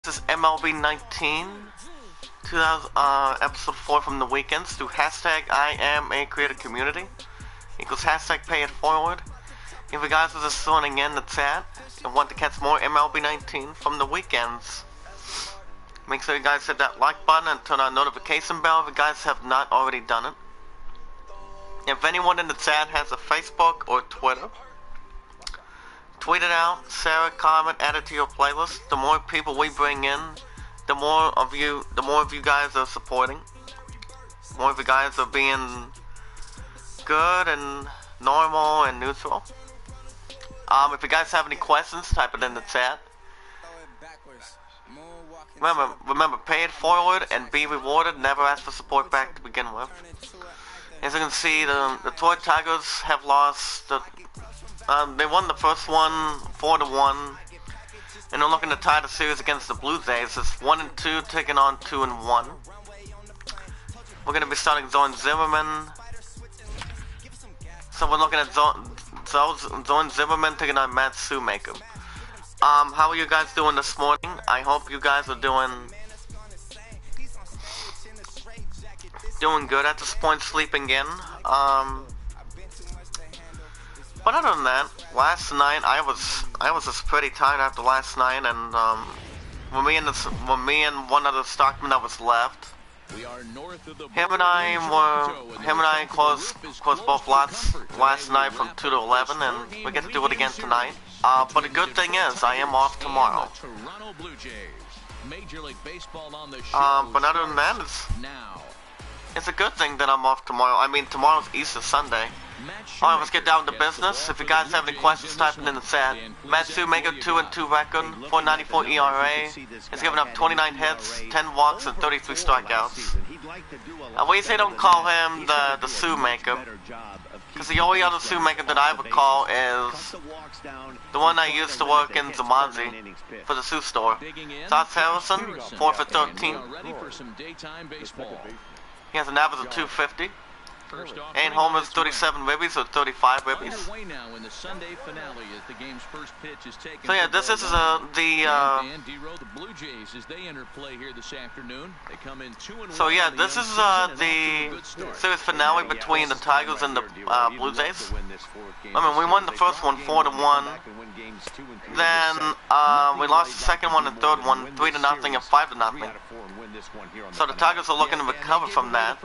This is MLB 19, 2000, episode 4 from the weekends through hashtag I am a creator community equals hashtag pay it forward. If you guys are just joining in the chat and want to catch more MLB 19 from the weekends, make sure you guys hit that like button and turn on notification bell if you guys have not already done it. If anyone in the chat has a Facebook or Twitter, tweet it out, share it, comment, add it to your playlist. The more people we bring in, the more of you guys are supporting. The more of you guys are being good and normal and neutral. If you guys have any questions, type it in the chat. Remember, pay it forward and be rewarded. Never ask for support back to begin with. As you can see, the Detroit Tigers have lost. They won the first one 4-1, and they're looking to tie the series against the Blue Jays. It's 1-2 taking on 2-1. We're going to be starting Zone Zimmerman. So we're looking at Zone Zimmerman taking on Matt Shoemaker. How are you guys doing this morning? I hope you guys are doing good at this point, sleeping in. But other than that, last night I was just pretty tired after last night, and when me and one other stockman that was left, him and I closed both lots last night from 2 to 11, and we get to do it again tonight. But the good thing is I am off tomorrow. But other than that, it's a good thing that I'm off tomorrow. I mean, tomorrow's Easter Sunday. Alright, let's get down to business. If you guys have any questions, type it in the chat. Matt Shoemaker, 2-2 record, 4.94 ERA. He's given up 29 hits, 10 walks, and 33 strikeouts. We say don't call him the Shoemaker, because the only other Shoemaker that I would call is the one I used to work in Zumanzi for the shoe store. Josh Harrison, 4 for 13. He has an average of 250. 8 homers, 37 ribbies, or 35 ribbies. So yeah, this is the series finale between the Tigers and the Blue Jays. I mean, we won the first one 4-1. Then we lost the second one and third one 3-0 and 5-0. So the Tigers are looking to recover from that.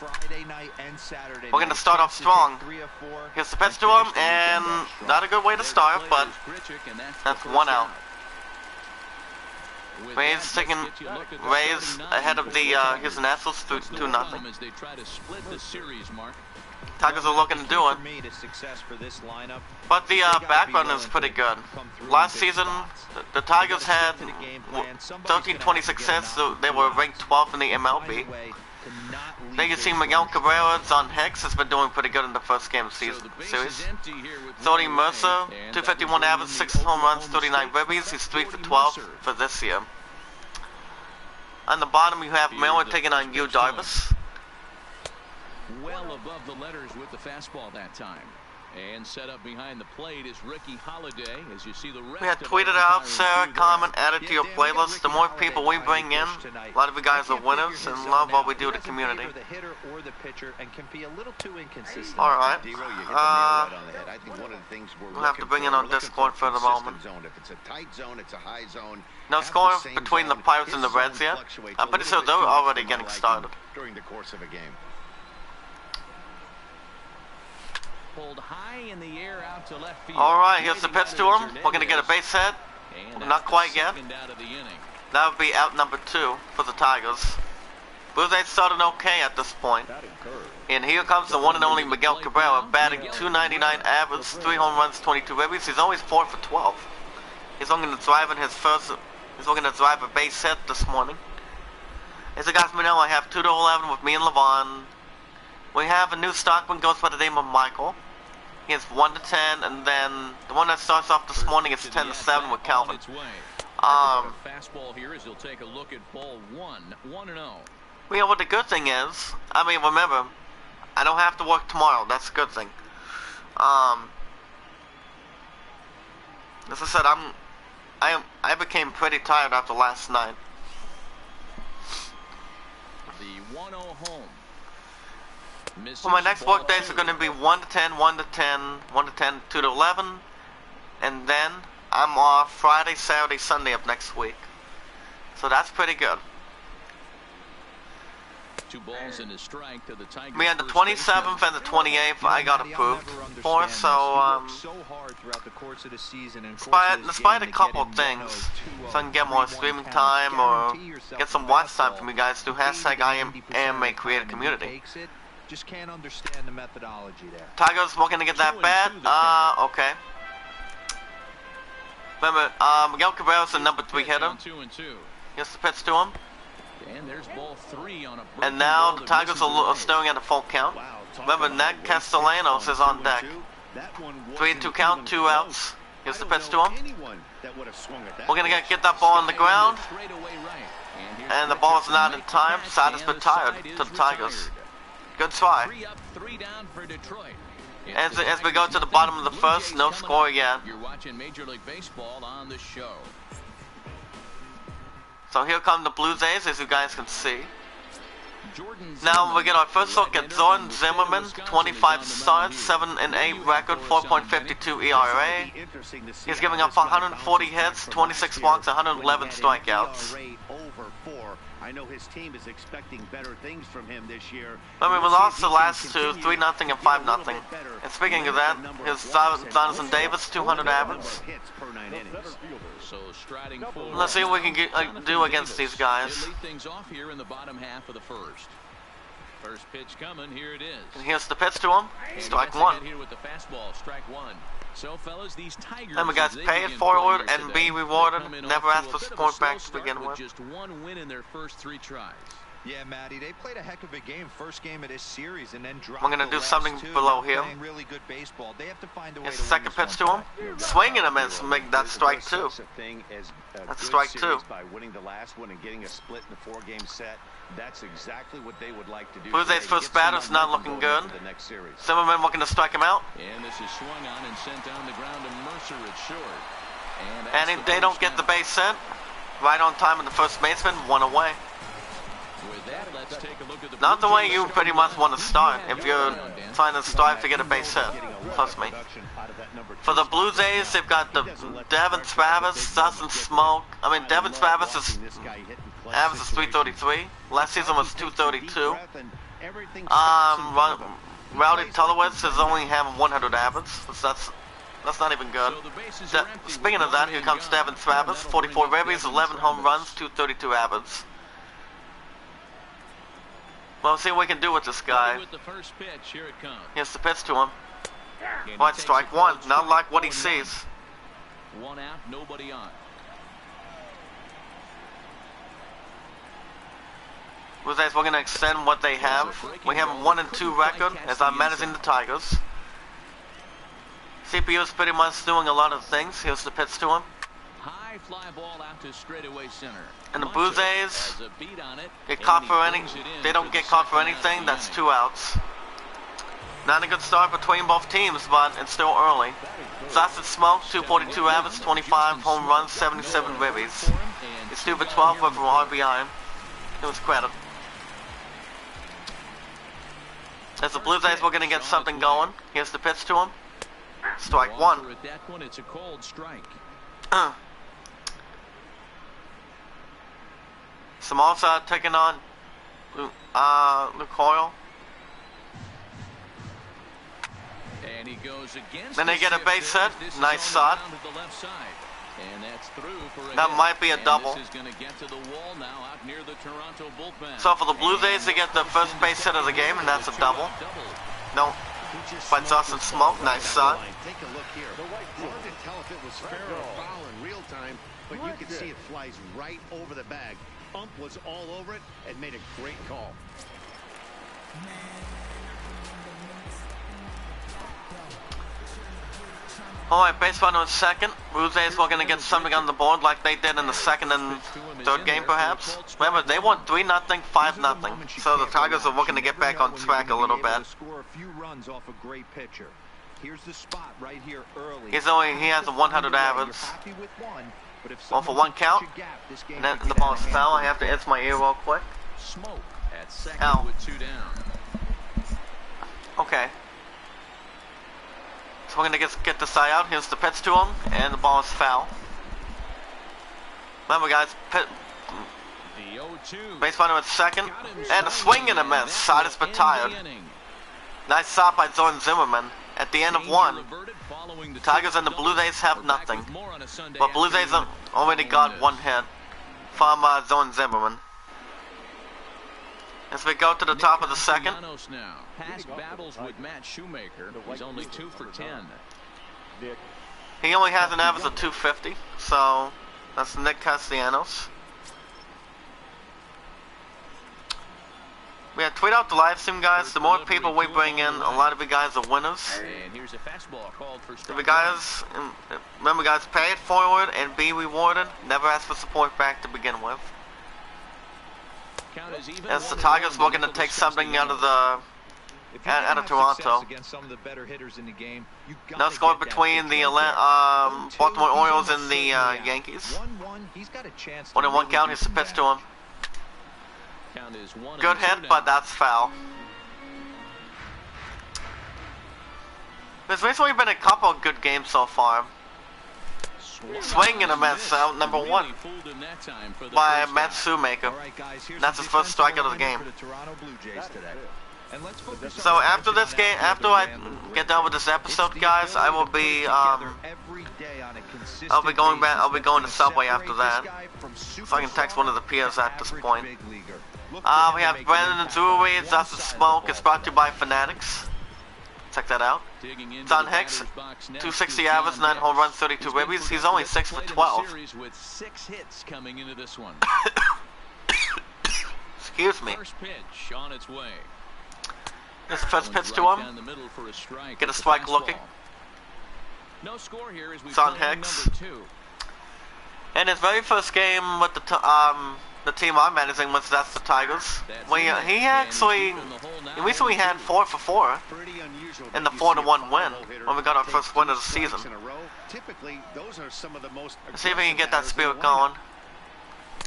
We're going to start off strong. Here's the pitch to him, and not a good way to start, but that's 1 out. Rays ahead of the Houston Astros 2-0. Tigers are looking to do it, but the background is pretty good. Last season, the Tigers had 13-20 success, so they were ranked 12th in the MLB. Then you see Miguel Cabrera, John Hicks has been doing pretty good in the first game of the series. Thody Mercer, 251 average, 6 home runs, 39 ribbies. He's 3 for 12 for this year. On the bottom, you have Miller taking on Yu Darvish. Well above the letters with the fastball that time. And set up behind the plate is Ricky Holiday. As you see the rest we had tweeted out, share, comment, add it to your playlist. The more people we bring in, a lot of you guys are winners and love what we do to the community. Alright. We'll have to bring in on Discord for the moment. No score between the Pirates and the Reds yet. I'm pretty sure they're already getting started. During the course of a game. Alright, here's the pitch to him. We're going to get a base hit. Not quite yet. That would be out number 2 for the Tigers. Blue Jays started okay at this point. And here comes the one and only Miguel Cabrera, batting .299 average, 3 home runs, 22 ribbies. He's always 4 for 12. He's looking to drive a base hit this morning. As you guys may know, I have 2 to 11 with me and Levon. We have a new stockman, goes by the name of Michael. He has 1 to 10, and then the one that starts off this morning is 10 to 7 with Calvin. Fastball here as he'll take a look at ball 1-0. Yeah, what the good thing is, I mean, remember, I don't have to work tomorrow. That's a good thing. As I said, I became pretty tired after last night. The 1-0 home. Well, my next work days are going to be 1 to 10, 1 to 10, 1 to 10, 2 to 11, and then I'm off Friday, Saturday, Sunday of next week. So that's pretty good. 2 balls and a strike to the Tigers. Me on the 27th and the 28th, I got approved for, so despite a couple of things, so I can get more streaming time or get some watch time from you guys, do hashtag I am a creator community. Just can't understand the methodology there. Tigers looking to get that bad? Okay. Remember, Miguel Cabrera's the number 3 hitter. Here's the pitch to him. And there's ball 3 on a and now the Tigers are staring at a full count. Remember, Ned Castellanos is on deck. 3-2 count, 2 outs. Here's the pitch to him. We're gonna get that ball on the ground, and the ball is not in time. Side is retired to the Tigers. Good try. As we go to the bottom of the first, no score yet. You're watching Major League Baseball on the show. So here come the Blue Jays, as you guys can see. Now we get our first look at Jordan Zimmerman, 25 starts, 7-8 record, 4.52 ERA. He's giving up 140 hits, 26 walks, 111 strikeouts. I know his team is expecting better things from him this year. I mean, we lost the last two, 3-0 and 5-0. And speaking of that, here's Jonathan Davis, 200 average. So striding forward. Let's see what we can do against these guys. Lead things off here in the bottom half of the first. First pitch coming, here it is. And here's the pitch to him. Strike 1. Here with the fastball, strike 1. So fellas, these Tigers, then we got pay it forward and be rewarded. Never asked for support back to begin with. Just 1 win in their first 3 tries. Yeah, Matty, they played a heck of a game, first game of this series, and then dropped. We're gonna do something below here. Really good baseball. They have to find a way. Here's the second pitch to him. Swinging him and make that strike 2. That's strike 2. By winning the last one and getting a split in the 4-game set, that's exactly what they would like to do. Blue Jays' first batter's not looking good. Zimmerman looking to strike him out. And this is swung on and sent down the ground to Mercer at short. And they don't get the base hit. Right on time in the first baseman, 1 away. With that, let's take a look at the not the way you pretty much want to start if you're trying to strive to get a base hit. Trust me. For the Blue Jays, they've got the Devin Travis, Dustin Smoke. I mean, Devin Travis is average is 333. Last season was 232. Rowdy Tullowitz is only having 100 average. That's not even good. Speaking of that, here comes Devin Travis, 44 ribbies, 11 home runs, 232 average. Well, let's see what we can do with this guy. Here's the pitch to him. Right, strike 1. Not like what he sees. 1 out, nobody on. We're going to extend what they have. We have a 1-2 record as I'm managing the Tigers. CPU is pretty much doing a lot of things. Here's the pitch to him. High fly ball out to straightaway center. And the Blue Jays get caught for they don't get caught for anything. That's 2 outs. Not a good start between both teams, but it's still early. Dustin Smoke, 242 average, 25 home runs, 77 ribbies. It's 2 for 12 with an RBI. It was credit. As the Blue Jays, we're going to get something going. Here's the pitch to him. Strike 1. It's a cold strike. Samosa taking on Luke Hoyle. And he goes against then they get a base hit. Nice shot. And that's through for that might be a double. This is going to get to the wall now out near the Toronto bullpen. So for the Blue Jays, they get the first base hit of the game, and that's a double. No. By Dustin Smoke, nice shot. Take a look here. Hard to tell if it was fair or foul in real time, but you can see it flies right over the bag. Ump was all over it and made a great call. Alright, base runner in second. Blue Jays were going to get something on the board like they did in the second and third game, perhaps. Remember, they won 3-0, 5-0. So the Tigers are looking to get back on track a little bit. Here's the spot right here early. He has a 100 average. Well, for one count, and then the ball is foul. I have to itch my ear real quick. Smoke at second Ow. with 2 down. Okay. So we're gonna get this side out. Here's the pitch to him, and the ball is foul. Remember, guys, The 0-2. base runner at second, and a swing and a miss. Side is retired. Nice stop by Zorn Zimmerman. At the end of one, the Tigers and the Blue Jays have nothing. But Blue Jays already got one hit from Zorn Zimmerman. As we go to the top of the second. Past battles with Matt Shoemaker. He's only 2 for 10. He only has an average of 250, so that's Nick Castellanos. Yeah, tweet out the live stream, guys. The more people we bring in, a lot of you guys are winners. And here's a fastball called for strike. If you guys, remember, guys, pay it forward and be rewarded. Never ask for support back to begin with. As the Tigers looking to take something out of out of Toronto. No score between the Baltimore Orioles and the Yankees. Only one count. Here's the pitch to him. Good hit, but that's foul. There's recently been a couple of good games so far. Swing and a miss out, number 1 by Matt Shoemaker. That's his first strikeout of the game. So after this game, after I get done with this episode, guys, I will be I'll be going back. I'll be going to Subway after that, so I can text one of the peers at this point. We have Brandon and Drury. It's Dust and Smoke. It's brought to you by Fanatics. Check that out. John Hicks, 260 average, 9 home runs, 32 ribbies. He's only 6 for 12. With 6 hits coming into this one. Excuse me. First pitch on its way. This first pitch to him. Get a strike looking. No score here as we John Hicks. And his very first game with the team I'm managing was that's the Tigers. He actually recently had 4 for 4 in the 4-1 win when we got our first win of the season. Let's see if we can get that spirit going.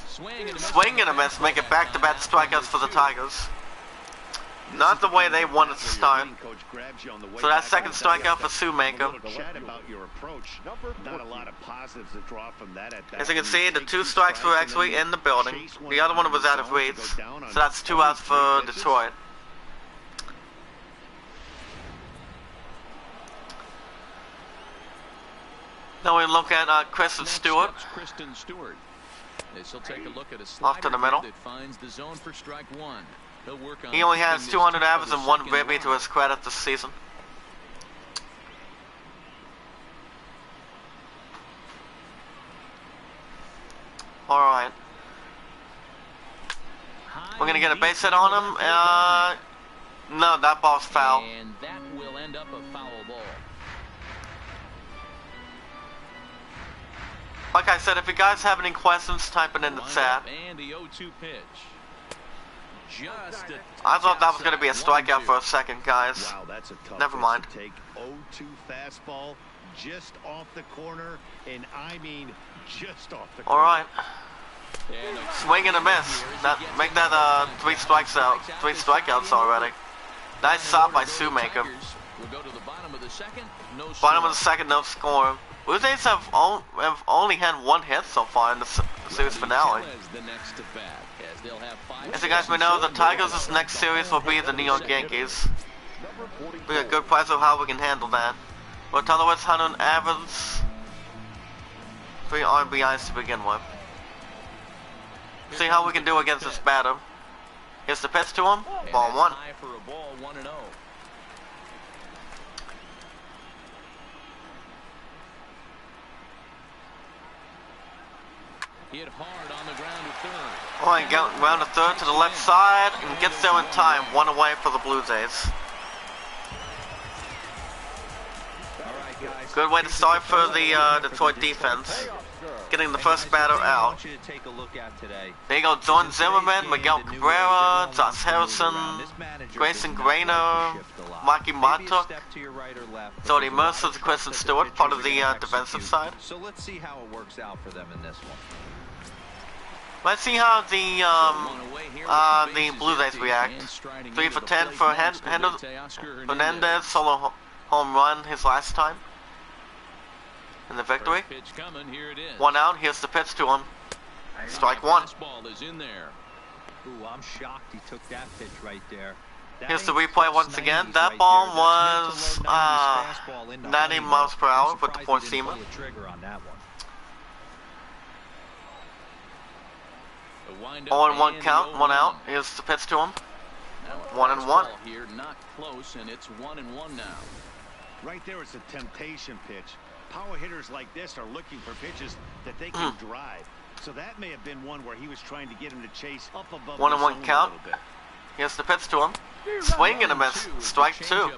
Swing and a miss, make it back-to-back strikeouts for the Tigers. Not the way they wanted to start. So that second strikeout for Shoemaker. As you can see, the 2 strikes were actually in the building. The other one was out of reach. So that's 2 outs for Detroit. Now we look at Kristen Stewart. Off to the middle. He only has 200 average and 1 ribby to his credit this season. Alright. We're going to get a base hit on him. No, that ball's foul. And that will end up a foul ball. Like I said, if you guys have any questions, type it in the chat. And the 0-2 pitch. I thought that was going to be a strikeout for a second, guys. Wow, that's a tough Never mind. Take 0-2 fastball just off the corner, and I mean just off the corner. All right. Swing and a miss. Make that 3 strikeouts already. Nice stop by Shoemaker. Bottom of the second, no score. Blue Jays have only had 1 hit so far in the series finale. As you guys may know, the Tigers' next series will be the New York Yankees. We got good plans of how we can handle that. But otherwise, 100 average, 3 RBIs to begin with. See how we can do against this batter. Here's the pitch to him. Ball 1. Hit hard on the ground to third. Oh, and round to third to the left side and gets there in time. 1 away for the Blue Jays. Good way to start for the Detroit defense. getting the first batter out. want you to take a look at today. There you go, Don Zimmerman, Miguel Cabrera, Josh Harrison, Grayson Grainer, Mikey Montauk, Jody Mercer, Kristen Stewart, part of the defensive side. So let's see how it works out for them in this one. Let's see how the Blue Jays react. 3 for 10 for Hernandez, solo home run his last time in the victory. 1 out, here's the pitch to him. Strike 1. Ooh, I'm shocked he took that pitch right there. Here's the replay once again. That ball was 90 miles per hour with the 4-seamer. 0-1 count, 1 out. Here's the pitch to him. 1-1. Here, not close, and it's 1-1 now. Right there, it's a temptation pitch. Power hitters like this are looking for pitches that they can drive. So that may have been one where he was trying to get him to chase up above 1-1 count. Here's the pitch to him. Swing and a miss. Strike 2.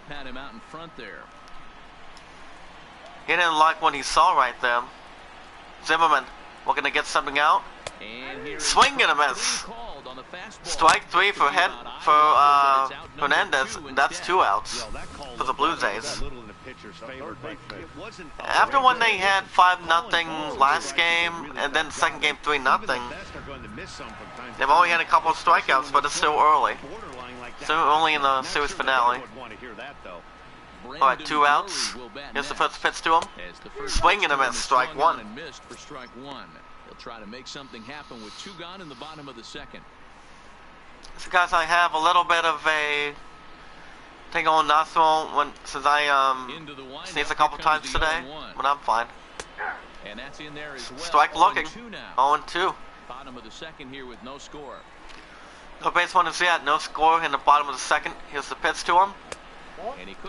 He didn't like what he saw right there. Zimmerman, we're gonna get something out. Swing and a miss. Strike 3 for Hernandez. That's 2 outs for the Blue Jays. After when they had 5-0 last game, and then second game 3-0, they've only had a couple of strikeouts, but it's still early. Still early in the series finale. Alright, 2 outs. Here's the first pitch to him. Swing and a miss. Strike 1. He'll try to make something happen with 2 gone in the bottom of the second. So guys, I have a little bit of a thing on nostril since I sneezed a couple times today, but I'm fine. And that's in there as well. Strike looking. 0-2. Bottom of the second here with no score. No base runners yet. No score in the bottom of the second. Here's the pitch to him.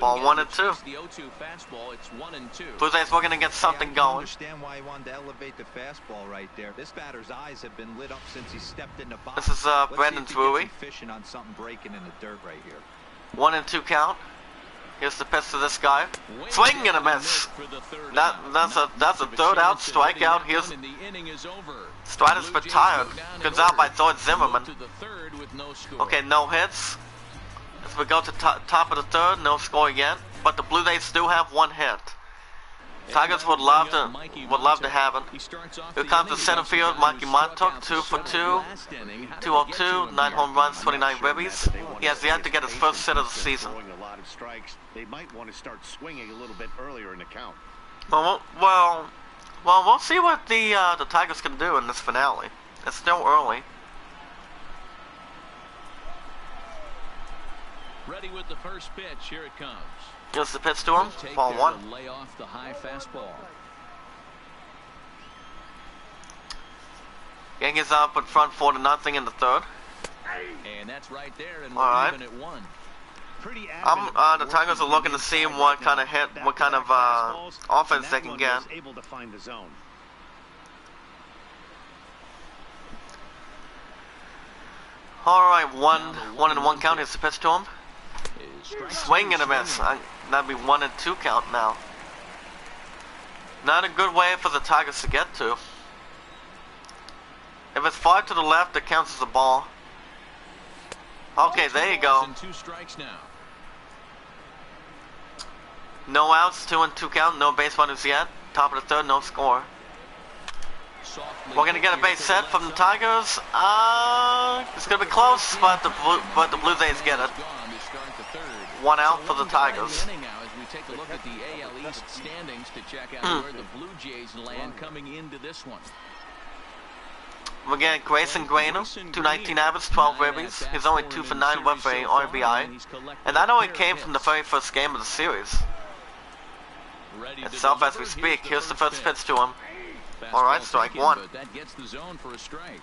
Ball 1-2. The 0-2 fastball. It's 1-2. Blue Jays, we're gonna get something I going. understand why he wanted to elevate the fastball right there. This batter's eyes have been lit up since he stepped in the box. This is Brandon Drury. Fishing on something breaking in the dirt right here. 1-2 count. Here's the pitch to this guy. Swing and a miss. That's a third out, strikeout. Here's Strider's retired. Goes out by Thor Zimmerman. Okay, no hits. As we go to top of the third, no score yet. But the Blue Jays do have 1 hit. Tigers would love to have it. Here comes the center field, Mikey Montauk, 2 for 2, 202, 9 home runs, 29 ribbies. He has yet to get his first hit of the season. They might want to start swinging a little bit earlier in the count. Well, we'll see what the Tigers can do in this finale. It's still early. Ready with the first pitch. Here it comes. Here's the pitch to him. Ball 1. Lay off the high fastball. Yankees up in front 4-0 in the third. And that's right there, and we're even at 1. The Tigers are looking to see what kind of offense they can get. Alright, 1-1 count. Here's the pitch to him. Swing and a miss. That'd be 1-2 count now. Not a good way for the Tigers to get to. If it's far to the left, it counts as a ball. Okay, there you go. 2 strikes now. No outs, 2-2 count, no base runners yet. Top of the third, no score. We're gonna get a base hit from the Tigers. It's gonna be close, but the Blue Jays get it. 1 out for the Tigers. Take a look at the AL East standings to check out where the Blue Jays land coming into this one. We're getting Grayson Grainer, 219 average, 12 ribbies. He's only 2 for 9 with a RBI, and that only came from the very first game of the series. Itself as we speak. Here's the first pitch to him. Alright, strike 1. That gets the zone for a strike.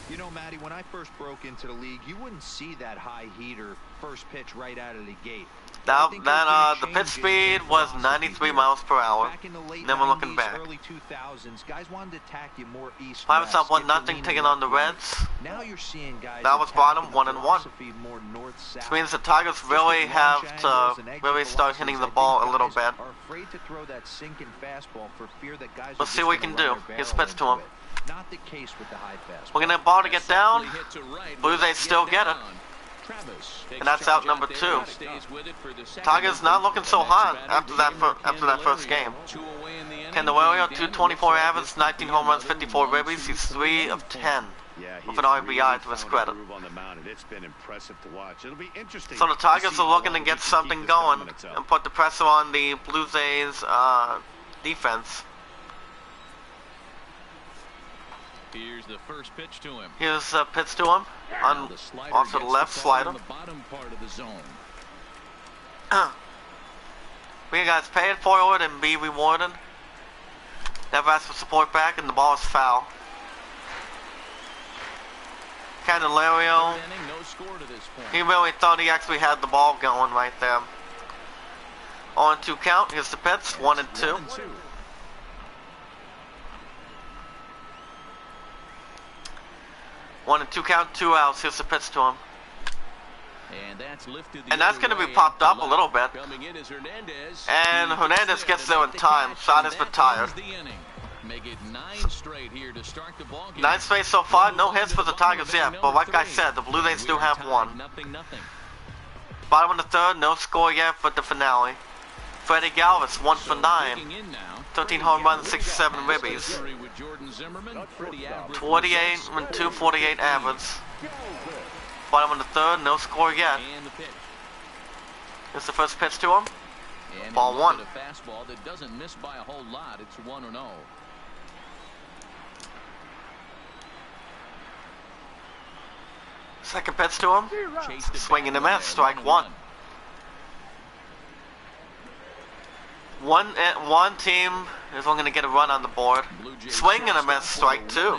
You know, Matty, when I first broke into the league, you wouldn't see that high heater first pitch right out of the gate. The pitch speed was 93 miles per hour. Then we're looking back. Early 2000s, guys wanted to attack you more east. Pirates up 1-0, taking on the Reds. Now you're seeing guys. That was bottom 1-1. Which means the Tigers really have to really start hitting the ball a little bit. Let's see what we can do. Here's a pitch to him. Not the case with the high fastball. We're gonna ball to get down. Blue Jays still get it. And that's out number 2. Tigers not looking so hot after that first game. Candelario, 224 average, 19 home runs, 54 ribbies. He's 3 of 10 with an RBI to his credit. So the Tigers are looking to get something going and put the pressure on the Blue Jays defense. Here's the first pitch to him. Here's a pitch to him. Off to the left slider. The bottom part of the zone. We guys pay it forward and be rewarded. Never ask for support back, and the ball is foul. Candelario, No score to this point. he really thought he actually had the ball going right there. 0-2 count. Here's the pitch. 1-2. 1-2 count, 2 outs. Here's the pitch to him. And that's going to be popped up a little bit. And Hernandez gets there in time. Shot is retired. Make it 9 straight here to start the ball game. 9 straight so far. No hits for the Tigers yet. But like I said, the Blue Jays do have one. Bottom of the third. No score yet for the finale. Freddie Galvis, 1 for 9. 13 home runs, 67 ribbies. 48 and 248 average. Bottom of the third, no score yet. Here's the first pitch to him. Ball 1. A fastball that doesn't miss by a whole lot. It's 1-0. Second pitch to him. Swing and a miss. Strike 1. One team is only going to get a run on the board. Swing and a miss. Strike 2.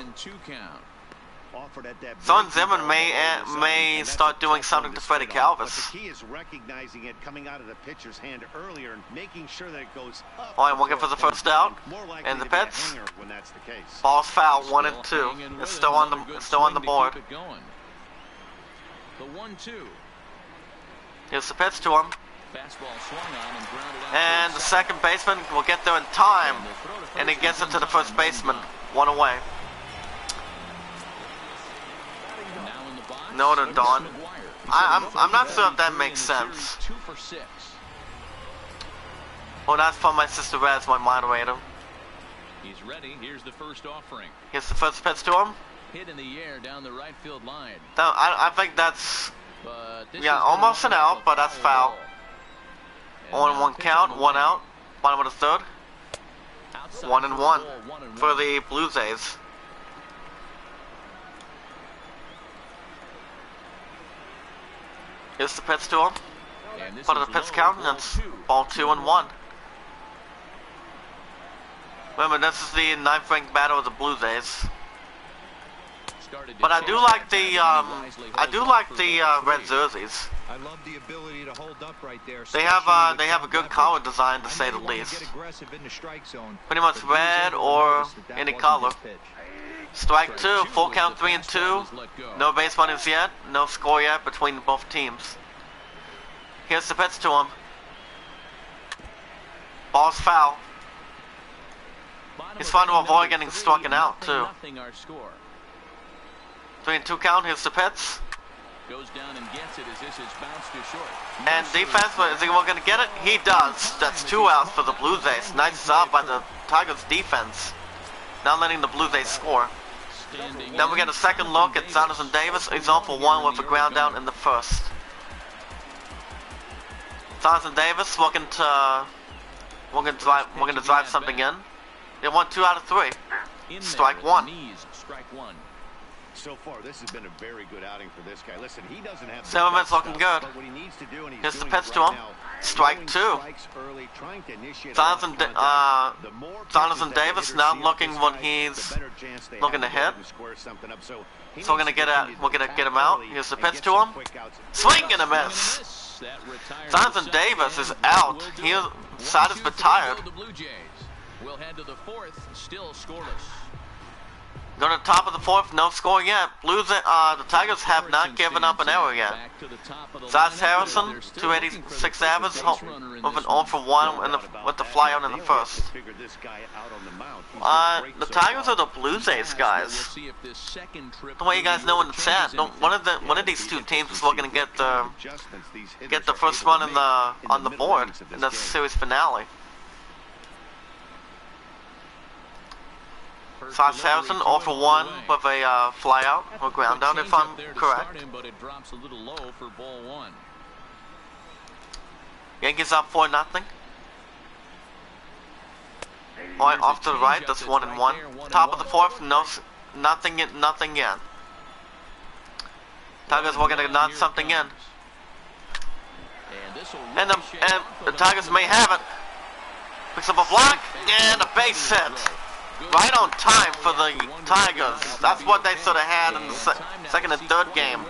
Son Zimmerman may start doing something to Freddie Galvis. The key is recognizing it coming out of the pitcher's hand earlier and making sure that it goes up. All right, looking for the first out. And the pitch. Ball's foul. 1-2. It's still on the board. The 1-2. Here's the pitch to him. Fastball swung on and grounded out. And the second baseman will get there in time. And he gets it to the first baseman. 1 away. No, they're done. I'm not sure if that makes sense. 2 for 6. Well, that's from my sister Rez, my moderator. He's ready. Here's the first offering. Here's the first pitch to him. Hit in the air down the right field line. I think that's almost an out, but that's foul. 0-1 count, 1 out. Bottom of the third. 1-1 for the Blue Jays. Here's the pitch to him. Part of the pitch count, and that's ball 2-1. Remember, this is the 9th ranked battle of the Blue Jays. But I do like the red jerseys. I love the ability to hold up right there. They have a good color design, to say the least. Pretty much red or any color. Strike 2, full count 3-2. No base runners yet, no score yet between both teams. Here's the pitch to him. Ball's foul. He's trying to avoid getting struck out too. 3-2 count. Here's the pitch. Goes down and gets it as this is bounced to short. And defense, is he going to get it? He does. That's 2 outs for the Blue Jays. Nice job by the Tigers defense. Not letting the Blue Jays score. Then we get a second look at Jonathan Davis. He's on for 1 with a ground out in the first. Jonathan Davis looking to drive something in. They won 2 out of 3. Strike 1. Strike 1. So far, this has been a very good outing for this guy. Listen, he doesn't have 7 minutes looking good. but what he needs to do, and he's Here's the doing pitch it to right him. now, Strike throwing 2. strikes early, trying to initiate Jonathan Jonathan Davis now looking when he's looking to hit. So we're gonna get him out. Here's the pitch to him. Swing and a miss. Jonathan Davis is out. His side is retired. We'll head to the 4th, still scoreless. Go to the top of the 4th, no score yet. The Tigers have not given up an error yet. Zach Harrison, 286 average, with an 0 for 1 with the flyout in the first. The Tigers are the Blue Jays, guys. The way you guys know in the chat, one of these two teams is looking to get the first run on the board in the series finale. Josh Harrison 0 for 1 with a flyout or ground out, if I'm correct. Yankees up 4-0. Alright, off to the right, that's 1-1. Top of the 4th, nothing yet. Tigers working to nod something in. And the Tigers may have it. Picks up a block and a base hit. Right on time for the Tigers. That's what they should have had in the second and third game.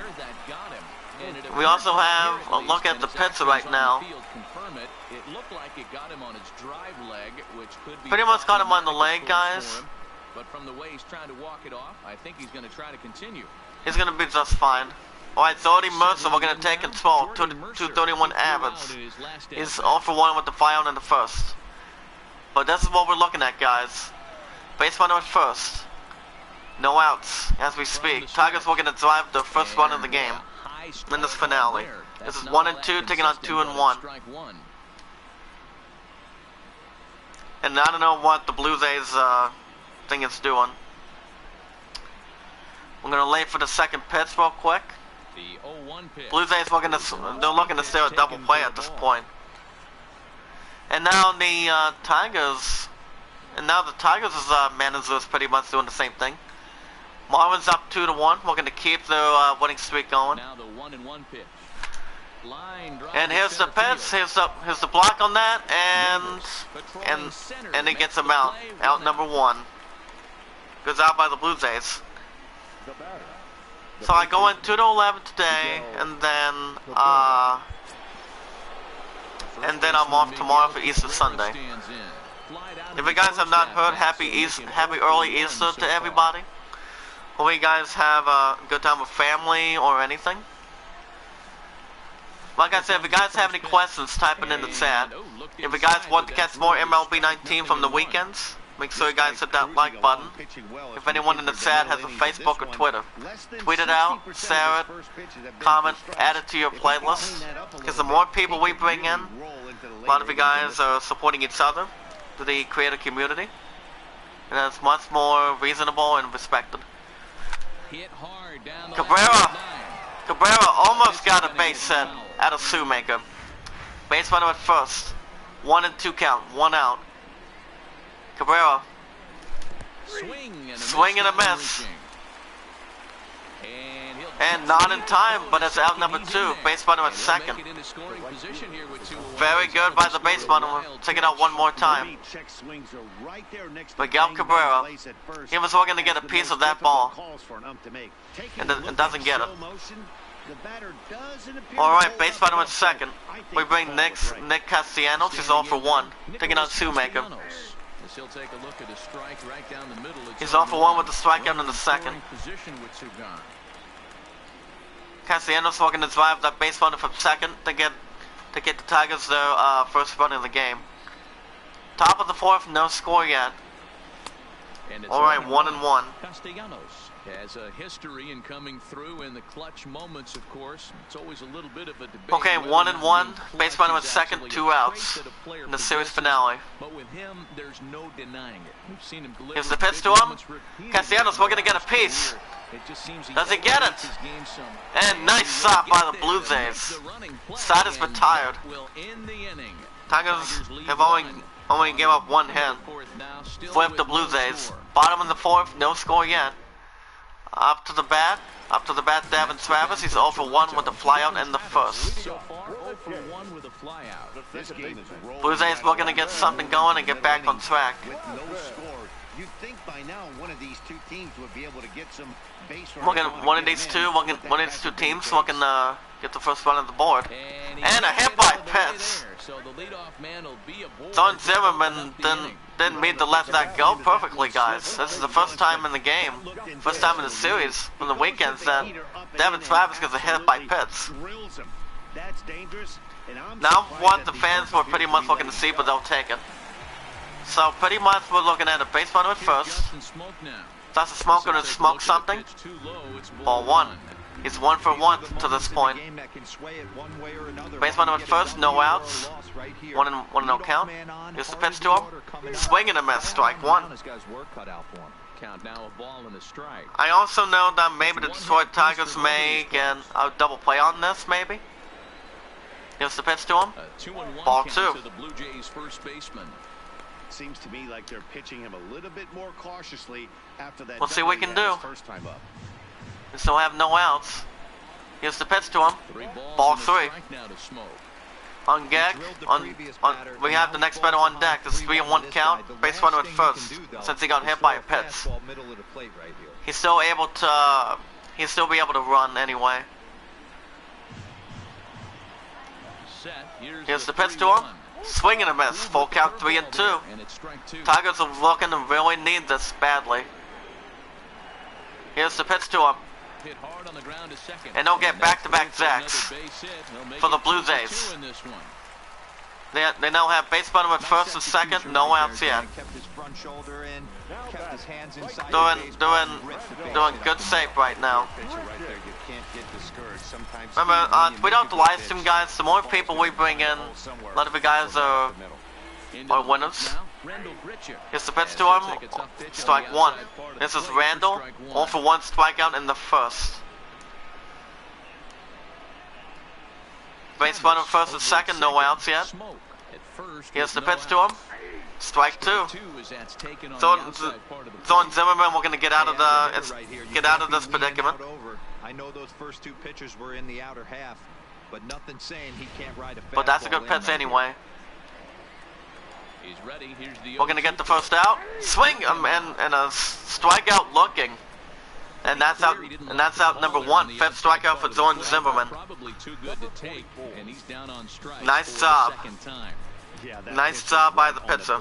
We also have a look at the pitcher right now. Pretty much got him on the leg, guys. But from the way he's trying to walk it off, I think he's going to try to continue. He's going to be just fine. Alright, Jordy Mercer, we're going to take control. 231 average. He's 0 for 1 with the flyout in the first. But this is what we're looking at, guys. Base runner at first. No outs as we speak. Tigers looking to drive the first run of the game in this finale. This is 1-2 taking on 2-1. And I don't know what the Blue Jays thing is doing. We're gonna wait for the second pitch real quick. Blue Jays they're looking to steal a double play at this point. And now the Tigers. And now the Tigers' manager is pretty much doing the same thing. Marvin's up 2-1. We're going to keep the winning streak going. Now the 1-1 pitch. And here's the pitch. Here's the block on that, and it gets him out. Out number 1. Goes out by the Blue Jays. So I go in 2-11 today, and then I'm off tomorrow for Easter Sunday. If you guys have not heard, happy early Easter to everybody. Hope you guys have a good time with family or anything. Like I said, if you guys have any questions, type it in the chat. If you guys want to catch more MLB 19 from the weekends, make sure you guys hit that like button. If anyone in the chat has a Facebook or Twitter, tweet it out, share it, comment, add it to your playlist. Because the more people we bring in, a lot of you guys are supporting each other, to the creator community, and it's much more reasonable and respected. Cabrera almost got a base hit out of Shoemaker. Base runner at first. 1-2 count, 1 out. Cabrera. Swing and a miss. And not in time, but it's out number 2. Base runner at second. Very good by the base runner. Take it out one more time. Miguel Cabrera. He was looking to get a piece of that ball. And doesn't get it. Alright, base runner at second. We bring Nick Castellanos. He's 0 for 1. Taking out Shoemaker. He's 0 for 1 with the strikeout in the second. Castellanos looking to drive that base runner from second to get the Tigers their first run of the game. Top of the 4th, no score yet. Alright, 1-1. Castellanos has a history in coming through in the clutch moments, of course. It's always a little bit of a debate. Okay, 1-1. Base runner at second, 2 outs in the series finale. But with him, there's no denying it. We've seen him deliver. Here's the pitch to him. Castellanos, we're going to get a piece. Does he get it? And nice shot by the Blue Jays. Side is retired. Tigers have only gave up 1 hit. Flip the Blue Jays. Bottom of the 4th, no score yet. Up to the bat, Devin Travis. He's 0 for 1 with the flyout in the first. So far, 0 for 1 with a flyout. This game is rolling. Blue Jays looking to get something going and get back on track. With no score, you'd think by now one of these two teams would be able to get some base Looking, one of these two teams looking to get the first run on the board. And a hit by Pitts. So the leadoff man will be aboard. Don Zimmerman didn't mean to let that go perfectly, guys. This is the first time in the game, first time in the series from the weekends that Devin Travis gets a hit by Pitts. That's dangerous. Now what the fans were pretty much looking to see, but they'll take it. So pretty much we're looking at a base runner at first. That's a smoke going to smoke something. Ball 1. He's 1 for 1 to this point. Base runner at first, no outs. 1 no count. Here's the pitch to him. Swing and a miss, strike 1. Count now a ball and a strike. I also know that maybe the Detroit Tigers may get a double play on this, maybe. Here's the pitch to him. Ball 2. To the Blue Jays first baseman. Seems to me like they're pitching him a little bit more cautiously after that. We'll see what we can do. First time up. We still have no outs. Here's the pitch to him. Ball 3. On deck, we have the next batter on deck. This is 3-1 count. Base runner at first, since he got hit by a pitch. He's still be able to run anyway. Here's the pitch to him. Swing and a miss. Full count, 3-2. Tigers are looking to really need this badly. Here's the pitch to him. And they'll get back-to-back Zacks for the Blue Jays. They now have base runner at first and second, no outs yet. Doing good save right now. Remember, without the live stream, guys, the more people we bring in, a lot of you guys are winners. Here's the pitch to him. Strike 1. This is Randall. 0 for 1 strikeout in the first. Base runner first and second, no outs yet. Here's the pitch to him. Strike 2. Thornton Zimmerman, we're going to get out of this predicament. I know those first 2 pitchers were in the outer half, but nothing saying he can't ride a fastball. But that's a good pitch anyway. He's ready. Here's the we're going to get the first out. Swing and a strikeout looking. And that's out number 1. 5th strikeout for Thornton Zimmerman. Probably too good to take, and he's down on strike. Nice job. Yeah, nice job by the pitcher.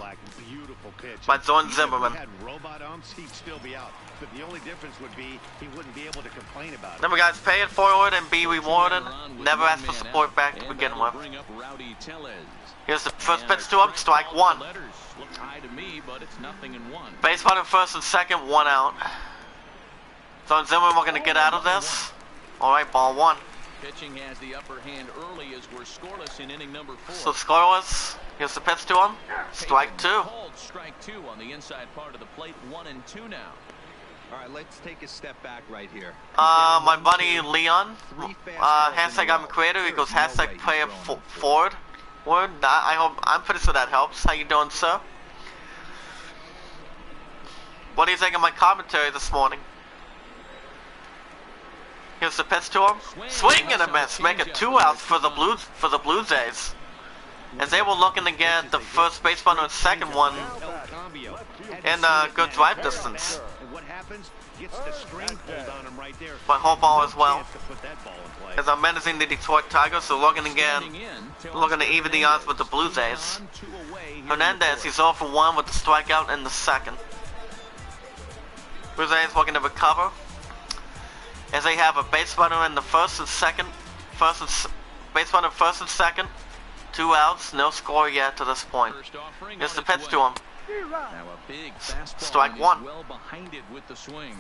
Beautiful pitch. By Thornton Zimmerman. If he had robot umps, he'd still be out. But the only difference would be he wouldn't be able to complain about it. Remember, guys, pay it forward and be rewarded. Never ask for support back to begin with. Here's the first pitch to him. Strike 1. Base runner first and second, 1 out. So Zimmerman, we're going to get out of this. All right, ball 1. Pitching has the upper hand early as we're scoreless in inning number 4. So scoreless. Here's the pitch to him. Strike 2. Strike 2 on the inside part of the plate. 1 and 2 now. All right, let's take a step back right here. My buddy Leon, hashtag I'm a creator. He goes hashtag play it forward. I'm pretty sure that helps. How you doing, sir? What do you think of my commentary this morning? Here's the pitch to him. Swing and a miss. Make it 2 outs for the Blue Jays. As they were looking to get the first base runner and second one in good drive distance. But home ball as well. As I'm managing the Detroit Tigers, so looking to even the odds with the Blue Jays. Hernandez, he's 0 for 1 with the strikeout in the second. Blue Jays looking to recover. As they have a base runner in the first and second, base runner first and second, 2 outs, no score yet to this point. Here's the pitch to him. Strike 1. Well behind it with the swing.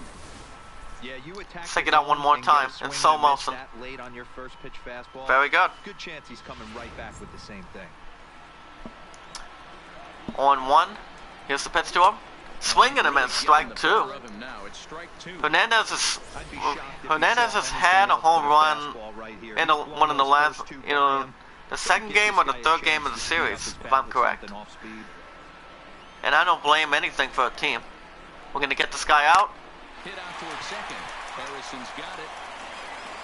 Yeah, you attack. Take it out one more time in slow motion. Late on your first pitch fastball. Very good. Good chance he's coming right back with the same thing. 0-1. Here's the pitch to him. Swing and a miss. Strike 2. Hernandez has had a home run in one of the last, the second game or the third game of the series, if I'm correct. And I don't blame anything for a team. We're going to get this guy out. Harrison's got it.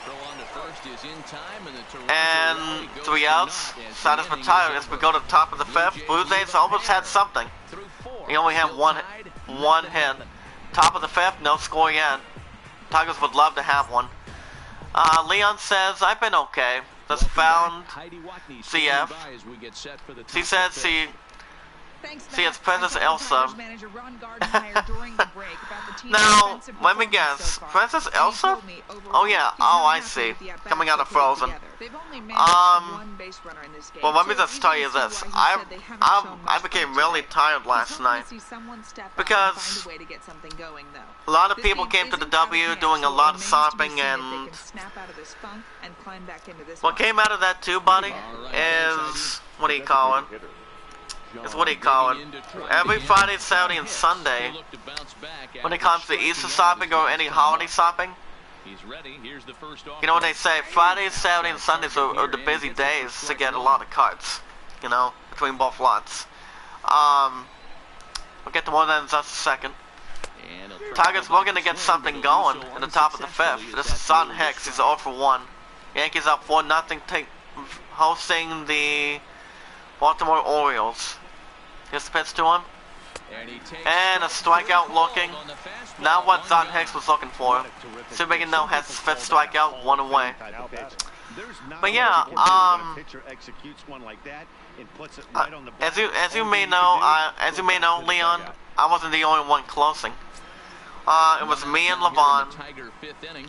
Throw on to first is in time, and the Toronto And rally goes 3 for outs. naught as the Side is inning retired as we over. go to the top of the Blue 5th. Jays Blue lead Jays the almost had pair something. through 4. He only had Still one tied, hit. 0-0. Top of the 5th, no score yet. Tigers would love to have one. Leon says, I've been okay. Just found CF. She says it's Princess Elsa. Now, let me guess. Princess Elsa? Oh yeah, oh I see. Coming out of Frozen. Well, let me just tell you this. I became really tired last night. Because a lot of people came to the W doing a lot of shopping, and what came out of that too, buddy, is, what do you call it? Every Friday, Saturday, and Sunday, when it comes to Easter shopping or any holiday shopping, you know what they say, Fridays, Saturdays, and Sundays are the busy days to get a lot of cards, you know, between both lots. We'll get to more than just a second. Tigers, we're going to get something going in the top of the 5th. This is John Hicks, he's 0 for 1. Yankees up 4-0, hosting the Baltimore Orioles. Here's the pitch to him. And a strikeout looking. Not what John Hicks was looking for. Subban now has his 5th strikeout, 1 away. But yeah, as you may know, Leon, I wasn't the only one closing. It was me and Levon,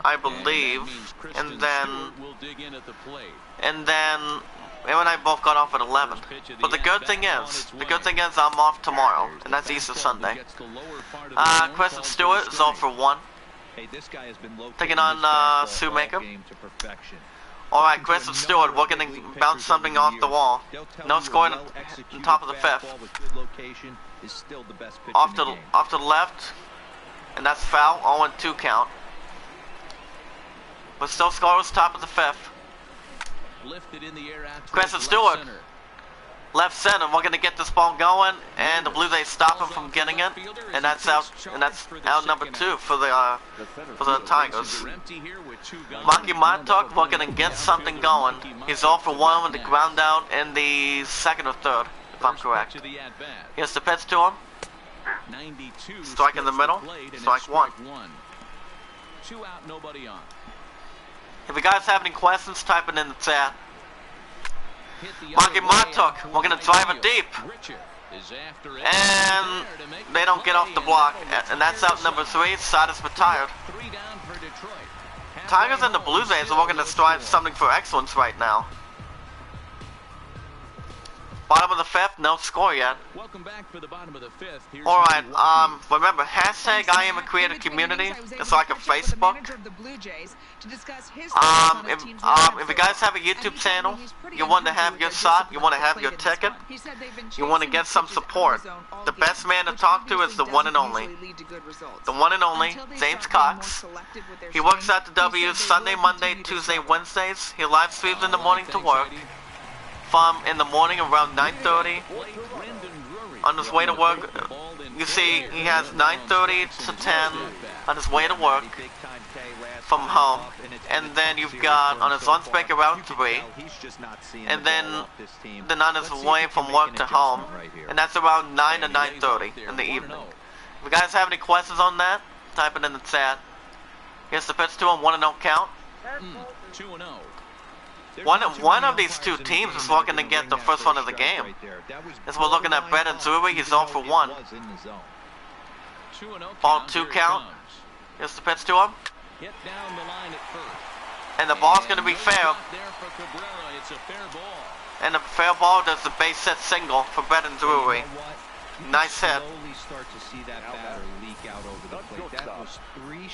I believe, and then him and I both got off at 11. But the good thing is I'm off tomorrow, and that's Easter Sunday. Kristen Stewart is 0 for 1. Taking on Shoemaker. Alright, Kristen Stewart, we're going to bounce something off the wall. No score on the top of the 5th. Off to the left, and that's foul, 0-2 count. But still scoreless, top of the 5th. Kristen Stewart, left center. We're gonna get this ball going, and the Blue Jays stop him from getting it, and that's out number 2 for the Tigers. Maki Matok, we're gonna get something going. He's 0 for 1 with the ground out in the 2nd or 3rd, if I'm correct. Here's the pitch to him. Strike in the middle. Strike 1. 2 out, nobody on. If you guys have any questions, type it in the chat. Maki Matok, we're gonna drive it deep. And they don't get off the block. And that's out number 3. Side is retired. Tigers and the Blue Jays are looking to strive something for excellence right now. Bottom of the 5th, no score yet. Welcome back for the bottom of the 5th. Alright, remember, hashtag I am a creative community. It's like a Facebook. If you guys have a YouTube channel, you want to have your shot, you want to have your ticket, you want to get some support, the best man to talk to is the one and only. The one and only, James Cox. He works at the W Sunday, Monday, Tuesday, Wednesdays. He live streams in the morning to work. From in the morning around 9:30 on his way to work. You see, he has 9:30 to 10 on his way to work from home, and then you've got on his lunch break around 3, and then on his way from work to home, and that's around 9 to 9:30 in the evening. If you guys have any questions on that, type it in the chat. Here's the pitch to him, 1-0 count. 2-0. One of these two teams is looking to get the first one of the game. As we're looking at Ben and Zuri, he's 0 for 1. Ball 2 count. Here's the pitch to him. And the ball's going to be fair. And the fair ball does the base hit single for Ben and Zuri. Nice hit.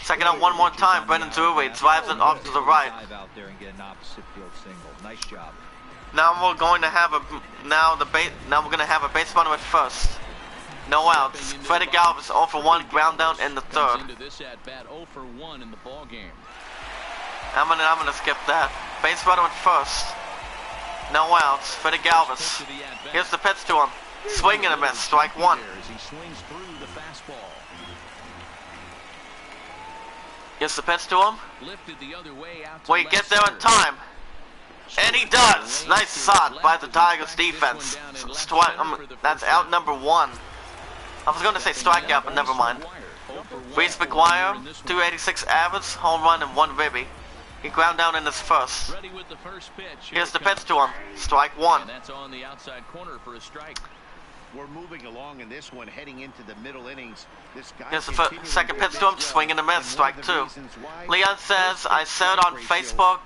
Check it out one more time. Brendan Drury drives it off to the right. Now we're going to have we're going to have a base runner at first. No outs. Freddie Galvis 0 for 1 ground out in the 3rd. I'm gonna skip that. Base runner at first. No outs. Freddie Galvis. Here's the pitch to him. Swing and a miss. Strike 1. Here's the pitch to him. Lifted the other way out to Will he get there in time? And he does! Nice shot by the Tigers defense. That's out number 1. I was going to say strikeout, but never mind. Reese McGuire, 286 average, home run, and 1 ribby. He ground down in his first. Here's the pitch to him. Strike 1. And that's on the outside corner for a strike. We're moving along in this one, heading into the middle innings. This guy Here's the second pitch to him. Swing and a miss. Strike 2. Leon says, I said on Facebook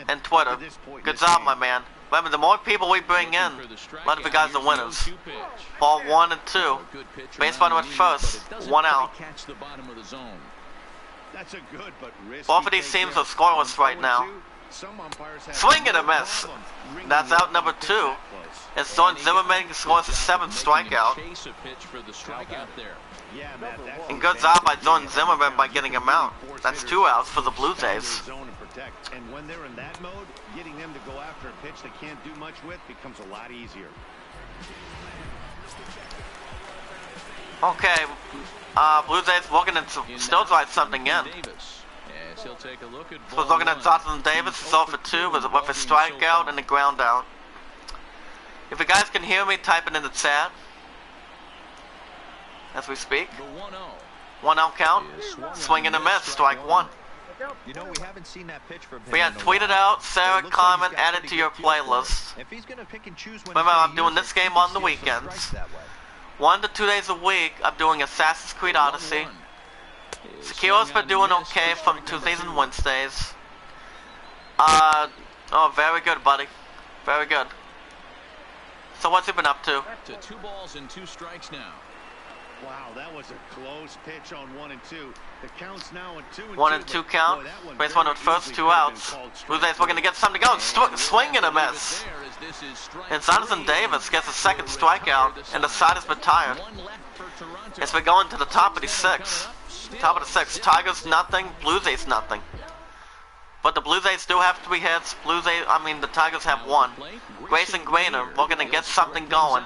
and Twitter. Good job, my man. Remember, the more people we bring in, a lot of the guys are winners. Ball 1 and 2. Base runner at first. 1 out. Both of these teams are scoreless right now. Swing and a miss. That's out number 2. As Jordan Zimmerman scores his 7th strikeout. And good job by Jordan Zimmerman by getting him out. That's 2 outs for the Blue Jays. And when they're in that mode, getting them to go after a pitch they can't do much with becomes a lot easier. Okay, Blue Jays looking to still drive something in. So we're looking at Jonathan Davis. He's 0 for 2 with a strikeout and a ground out. If you guys can hear me, type it in the chat as we speak. 1-0 count. Swing and a miss. Strike 1. You know, we haven't seen that pitch from him. We had tweeted out, Sarah, comment, add it to your playlist. If he's gonna pick and choose when remember, I'm doing this game on the weekends. 1 to 2 days a week. I'm doing Assassin's Creed Odyssey. Sekiro's been doing okay from Tuesdays and Wednesdays. Oh, very good, buddy. Very good. So what's he been up to? 2 balls and 2 strikes now. Wow, that was a close pitch on 1 and 2. The count's now 2 and 2. 1 and 2 count. Base runner at first, 2 outs. Blue Jays looking to get something going. Swing and a miss. And Jonathan Davis gets a 2nd strikeout, and the side has been tired. As we go into the top of the 6th. Top of the 6th. Tigers nothing. Blue Jays nothing. But the Blue Jays do have 3 hits. The Tigers have 1. Grayson Grainer looking to get something going.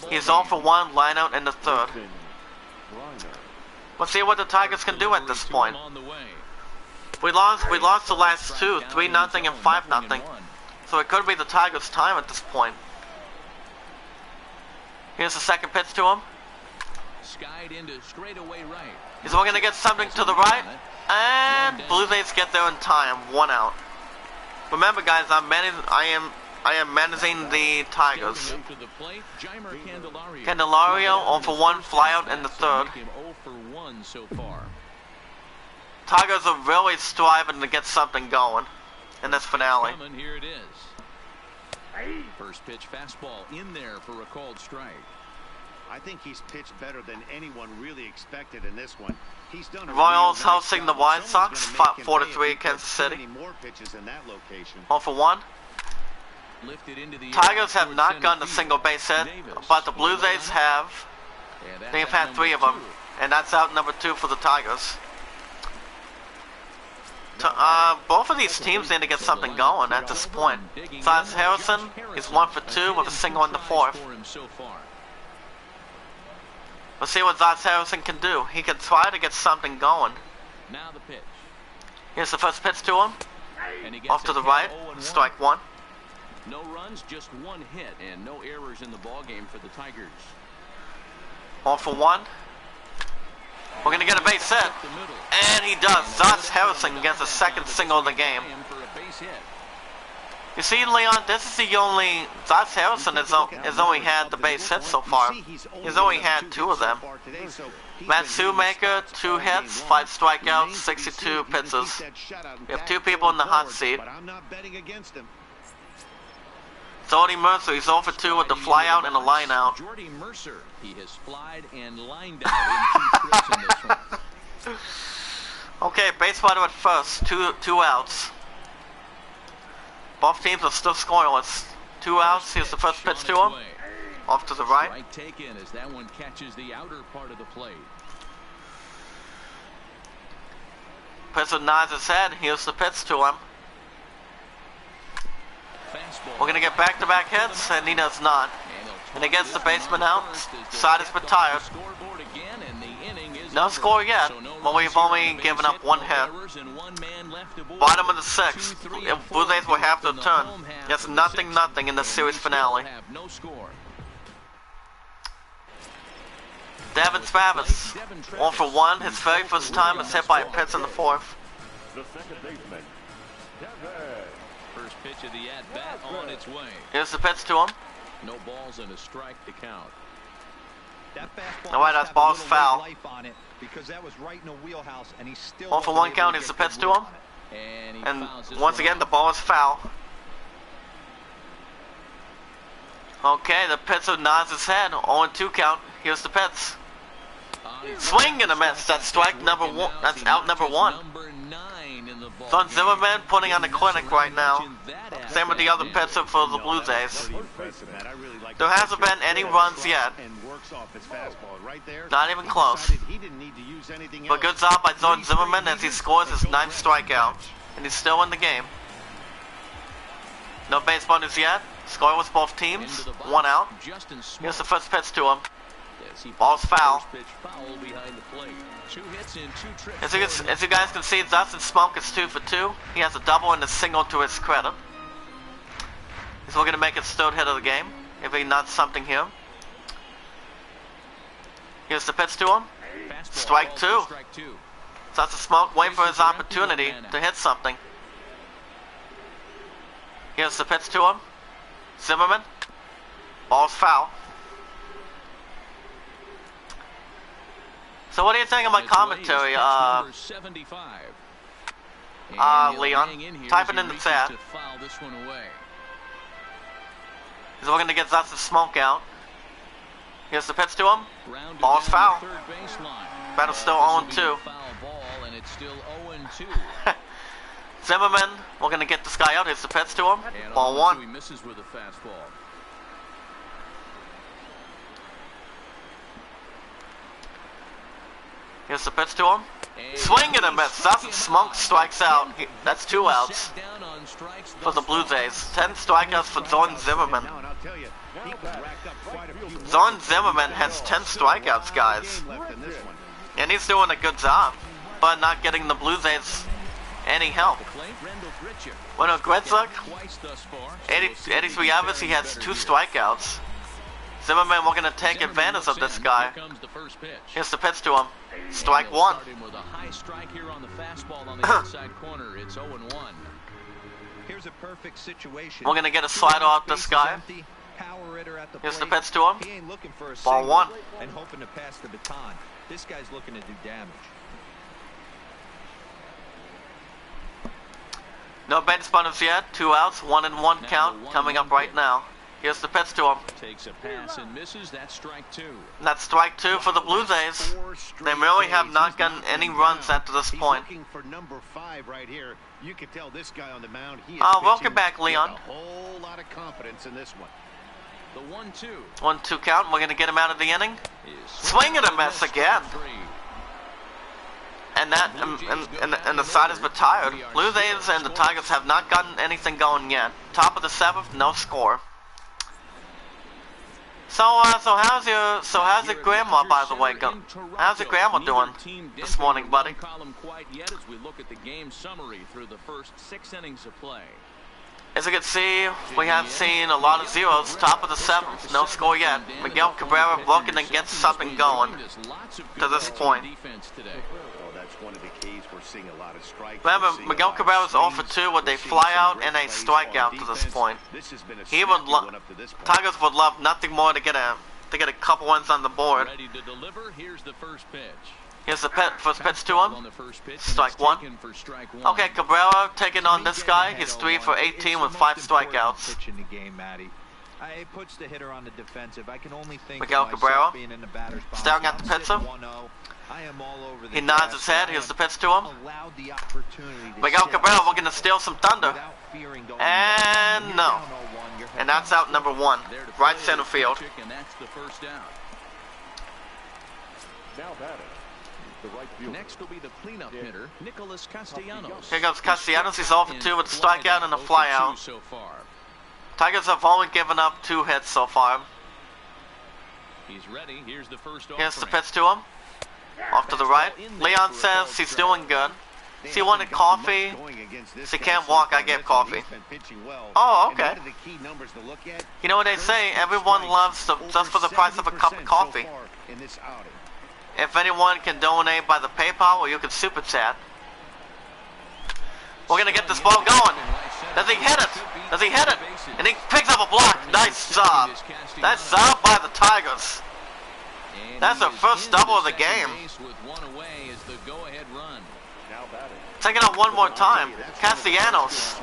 He's 0 for 1, line out in the 3rd. Let's see what the Tigers can do at this point. We lost the last 2, 3-0 and 5-0. So it could be the Tigers' time at this point. Here's the second pitch to him. He's looking to get something to the right. And Blue Jays get there in time. 1 out. Remember, guys, I am managing the Tigers. Candelario 0 for 1, fly out in the 3rd. Tigers are really striving to get something going in this finale. Here it is. First pitch fastball in there for a called strike. I think he's pitched better than anyone really expected in this one. He's done Royals hosting the White Sox, 4-3 at Kansas City. 0 for 1. Tigers have not gotten a single base hit, but the Blue Jays have. They've had 3 of them, and that's out number 2 for the Tigers. Both of these teams need to get something going at this point. Besides Harrison, he's 1 for 2 with a single in the 4th. Let's see what Zach Harrison can do. He can try to get something going. Now the pitch. Here's the first pitch to him. Off to the right. Strike 1. No runs, just 1 hit, and no errors in the ball game for the Tigers. 0 for 1. We're gonna get a base hit, and he does. Zach Harrison gets a 2nd single of the game. You see, Leon, this is the only. Zach Harrison has only had the base hits so far. He's only had 2 of them. Matt Shoemaker, 2 hits, 5 strikeouts, 62 pitches. We have 2 people in the hot seat. Jordy Mercer, he's 0 for 2 with the fly out and a line out. Jordy Mercer, he has flied and lined out in 2 trips in this one. Okay, base runner at first, 2 outs. Both teams are still scoreless. 2 outs. Here's the first pitch to him. Off to the right. Right take in as that one catches the outer part of the plate. Pitcher nods his head. Here's the pitch to him. We're going to get back-to-back hits, and he does not. And he gets the baseman out. Side is retired. No score yet. but we've only given up one hit. Bottom of the sixth. If Blue Jays will have to turn. It's 0-0 in the series finale. Devin Travis, 1 for 1. His very first time is hit by a pitch in the fourth. The second baseman, First pitch of the at-bat on its way. Here's the pitch to him. No balls and a strike to count. That fastball Alright, that ball's foul. life on it because that was right in the wheelhouse, and he's still 1 for 1 count. Here's the pitch to him. And once again, the ball is foul. Okay, the pitcher nods his head. 0-2 count. Here's the pitch. Swing and a miss. That's strike number 1. That's out number 1. Son Zimmerman putting on the clinic right now. Same with the other pitcher for the Blue Jays. There hasn't been any runs yet. Not even close. But good job by Son Zimmerman as he scores his 9th strikeout. And he's still in the game. No base runners yet. Scoreless both teams. 1 out. Here's the first pitch to him. Ball's foul. As you guys can see, Dustin Smoke is 2 for 2. He has a double and a single to his credit. He's looking to make his 3rd hit of the game, if he nuts something here. Here's the pitch to him. Strike 2. Dustin Smoke waiting for his opportunity to hit something. Here's the pitch to him. Zimmerman. Ball's foul. So what do you think of my commentary, Leon? Type it in the chat. He's looking to get Dustin Smoke out. Here's the pitch to him. Ball's foul. Battle's still 0-2. Zimmerman, we're gonna get this guy out. Here's the pitch to him. Ball 1. Here's the pitch to him. Swing and a miss. Dustin Smoke strikes out. That's 2 outs for the Blue Jays. 10 strikeouts for Jordan Zimmerman. Jordan Zimmerman has 10 strikeouts, guys. And he's doing a good job, but not getting the Blue Jays any help. When Gretzuk, 83 hours, he has 2 strikeouts. Zimmerman, we're going to take advantage of this guy. Here's the pitch to him. Strike 1. Here's a perfect situation. We're going to get a slider off this guy. Here's the pitch to him. He ain't looking for a Ball 1. And hoping to pass the baton. This guy's looking to do damage. No base runners yet. 2 outs. 1-1 count coming up right now. Here's the pitch to him. Takes a pass and misses. That's strike 2. That's strike 2 for the Blue Jays. They really have not gotten any runs up to this point. For number 5 right here. You can tell this guy on the mound. He is welcome back, Leon. a whole lot of confidence in this one. The 1-2. 1-2 count. We're going to get him out of the inning. Swing and a miss again. And that, and the side is retired. Blue Jays and the Tigers have not gotten anything going yet. Top of the 7th, no score. So how's your grandma, by the way, go? How's your grandma doing this morning, buddy? As we look at the game summary through the first 6 innings of play. As you can see, we have seen a lot of zeros. Top of the 7th, no score yet. Miguel Cabrera looking to get something going to this point. One of the keys, we're seeing a lot of strikes. Remember, Miguel Cabrera's 0 for 2 with a flyout and a strikeout to this point. He would Tigers would love nothing more to get a couple ones on the board. Ready to deliver. Here's the first pitch. Here's the first pitch to him. Strike 1. Okay, Cabrera taking on this guy. He's 3 for 18 with 5 strikeouts. It puts the hitter on the defensive. I can only think Miguel Cabrera staring at the pitcher. He nods his head. Here's the pitch to him. Miguel Cabrera looking to steal some thunder. And no. And that's out number 1. Right center field. Next will be the cleanup hitter, Nicholas Castellanos. Here comes Castellanos. He's 0 for 2 with a strikeout and a flyout. So far. Tigers have only given up 2 hits so far. He's ready. Here's the first Here's the pitch to him. Off to the right. Leon says he's doing good. He wanted coffee. He can't walk, I gave coffee. Oh, okay. You know what they say, everyone loves just for the price of a cup of coffee. If anyone can donate by the PayPal, or you can super chat. We're gonna get this ball going. Does he hit it? Does he hit it? And he picks up a block. Nice job. Nice job by the Tigers. That's their first double of the game. Take it out one more time. Castellanos.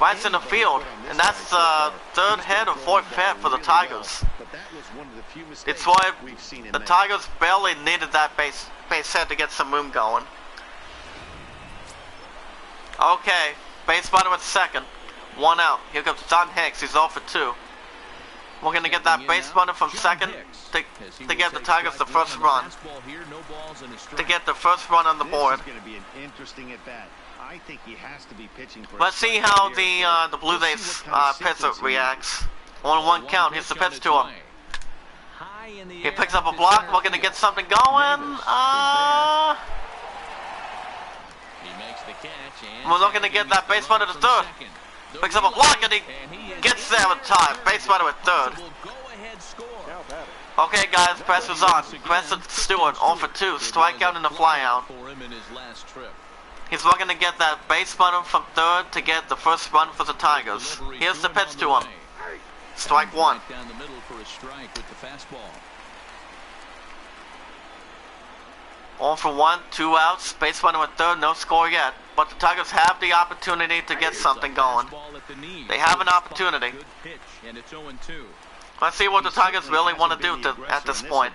Right in the field. And that's the third hit or fourth hit for the Tigers. It's why the Tigers barely needed that base hit to get some room going. Okay. Base runner at second. One out. Here comes Don Hicks. He's 0 for 2. We're going to get that base runner from second to get the Tigers the first run. To get the first run on the board. Let's see how the Blue Jays pitcher reacts. On one count, here's the pitch to him. He picks up a block. We're going to get something going. We're looking to get that base runner to third. Picks up a block and he gets there in time. Base runner at third. Okay, guys, pressure's on. Preston Stewart 0 for 2. Strikeout and a flyout. He's looking to get that base runner from third to get the first run for the Tigers. Here's the pitch to him. Strike one. Down the middle for a strike with the fastball. 0 for 1, 2 outs. Base runner at third, no score yet. But the Tigers have the opportunity to get something going. They have an opportunity. Let's see what the Tigers really want to do at this point.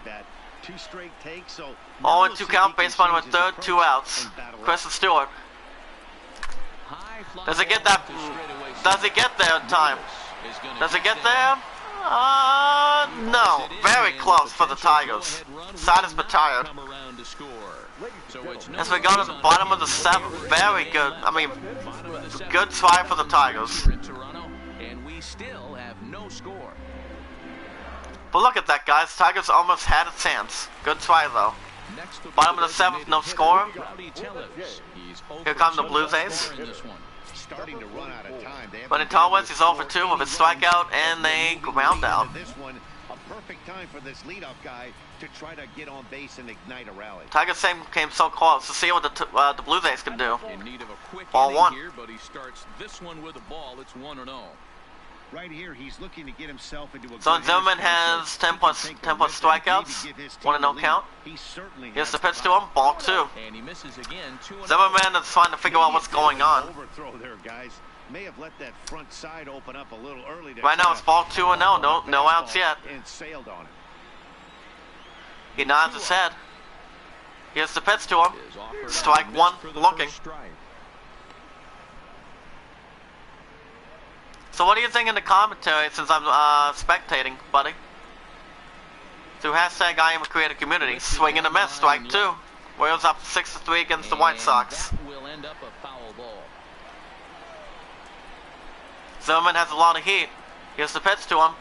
0-2 count, base runner at third, 2 outs. Preston Stewart. Does he get that? Does he get there in time? Does he get there? No. Very close for the Tigers. Side is retired. As we go to the bottom of the 7th, very good. I mean, good try for the Tigers. But look at that, guys. Tigers almost had a chance. Good try, though. Bottom of the 7th, no score. Here come the Blue Jays. But in Tallwest, he's 0 for 2 with a strikeout and a ground out. Perfect time for this leadoff guy to try to get on base and ignite a rally. Tigers came so close to see what the Blue Jays can do. In need of a quick ball one. Here, but he starts this one with a ball. It's 1-0. Right here, he's looking to get himself into a. So Zimmerman has 10 plus strikeouts, 1-0 count. Here's the pitch to him, ball 2. And he misses again. Zimmerman is trying to figure out what's going on. Overthrow there, guys. May have let that front side open up a little early. Right now it's ball 2-0, no outs yet. And sailed on it. He nods his head. Here's the pitch to him. Strike one, looking. So what do you think in the commentary since I'm spectating, buddy? Through hashtag I am a creative community. Swing and a miss, strike 2. Royals up 6-3 against the White Sox. Will end up a foul ball. Zimmerman has a lot of heat. Here's the pitch to him.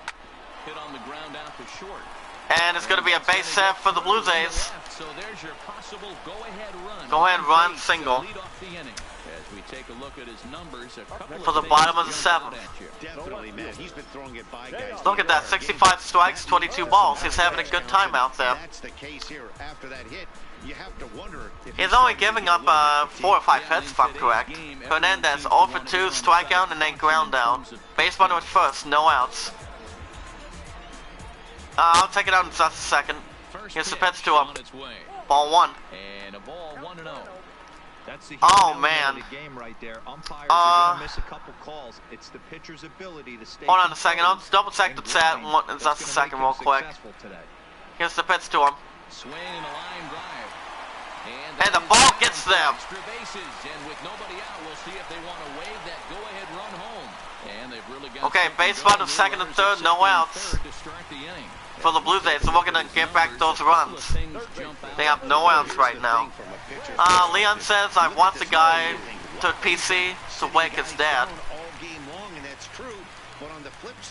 Hit on the ground out to short. And it's going to be a base hit for the Blue Jays. So there's your possible go-ahead run. Go-ahead run, single. As we take a look at his numbers, for the bottom of the 7th. Definitely, man. He's been throwing it by guys. Look at that, 65 strikes, 22 balls. He's having a good time out there. That's the case here. After that hit, you have to wonder if he's only giving up 4 or 5 hits, if I'm correct. Hernandez 0 for 2, strikeout and then ground out. Base runner at first, no outs. I'll take it out in just a second. Here's the pitch to him. Ball 1. And a ball 1-0. That's the oh man. Game right there. Umpires are gonna miss a couple calls. It's the pitcher's ability to stay. Hold on a second. I'll double check the chat in just a second real quick. Here's the pitch to him. Swing and a line drive. And the ball gets them. Extra bases, and with nobody out, we'll see if they want to wave that go-ahead run home. And they've really got okay, base runner second and third, no outs for the Blue Jays. So we're gonna get back those runs. They have no outs right now. Leon says I want the guy to PC to wake his dad.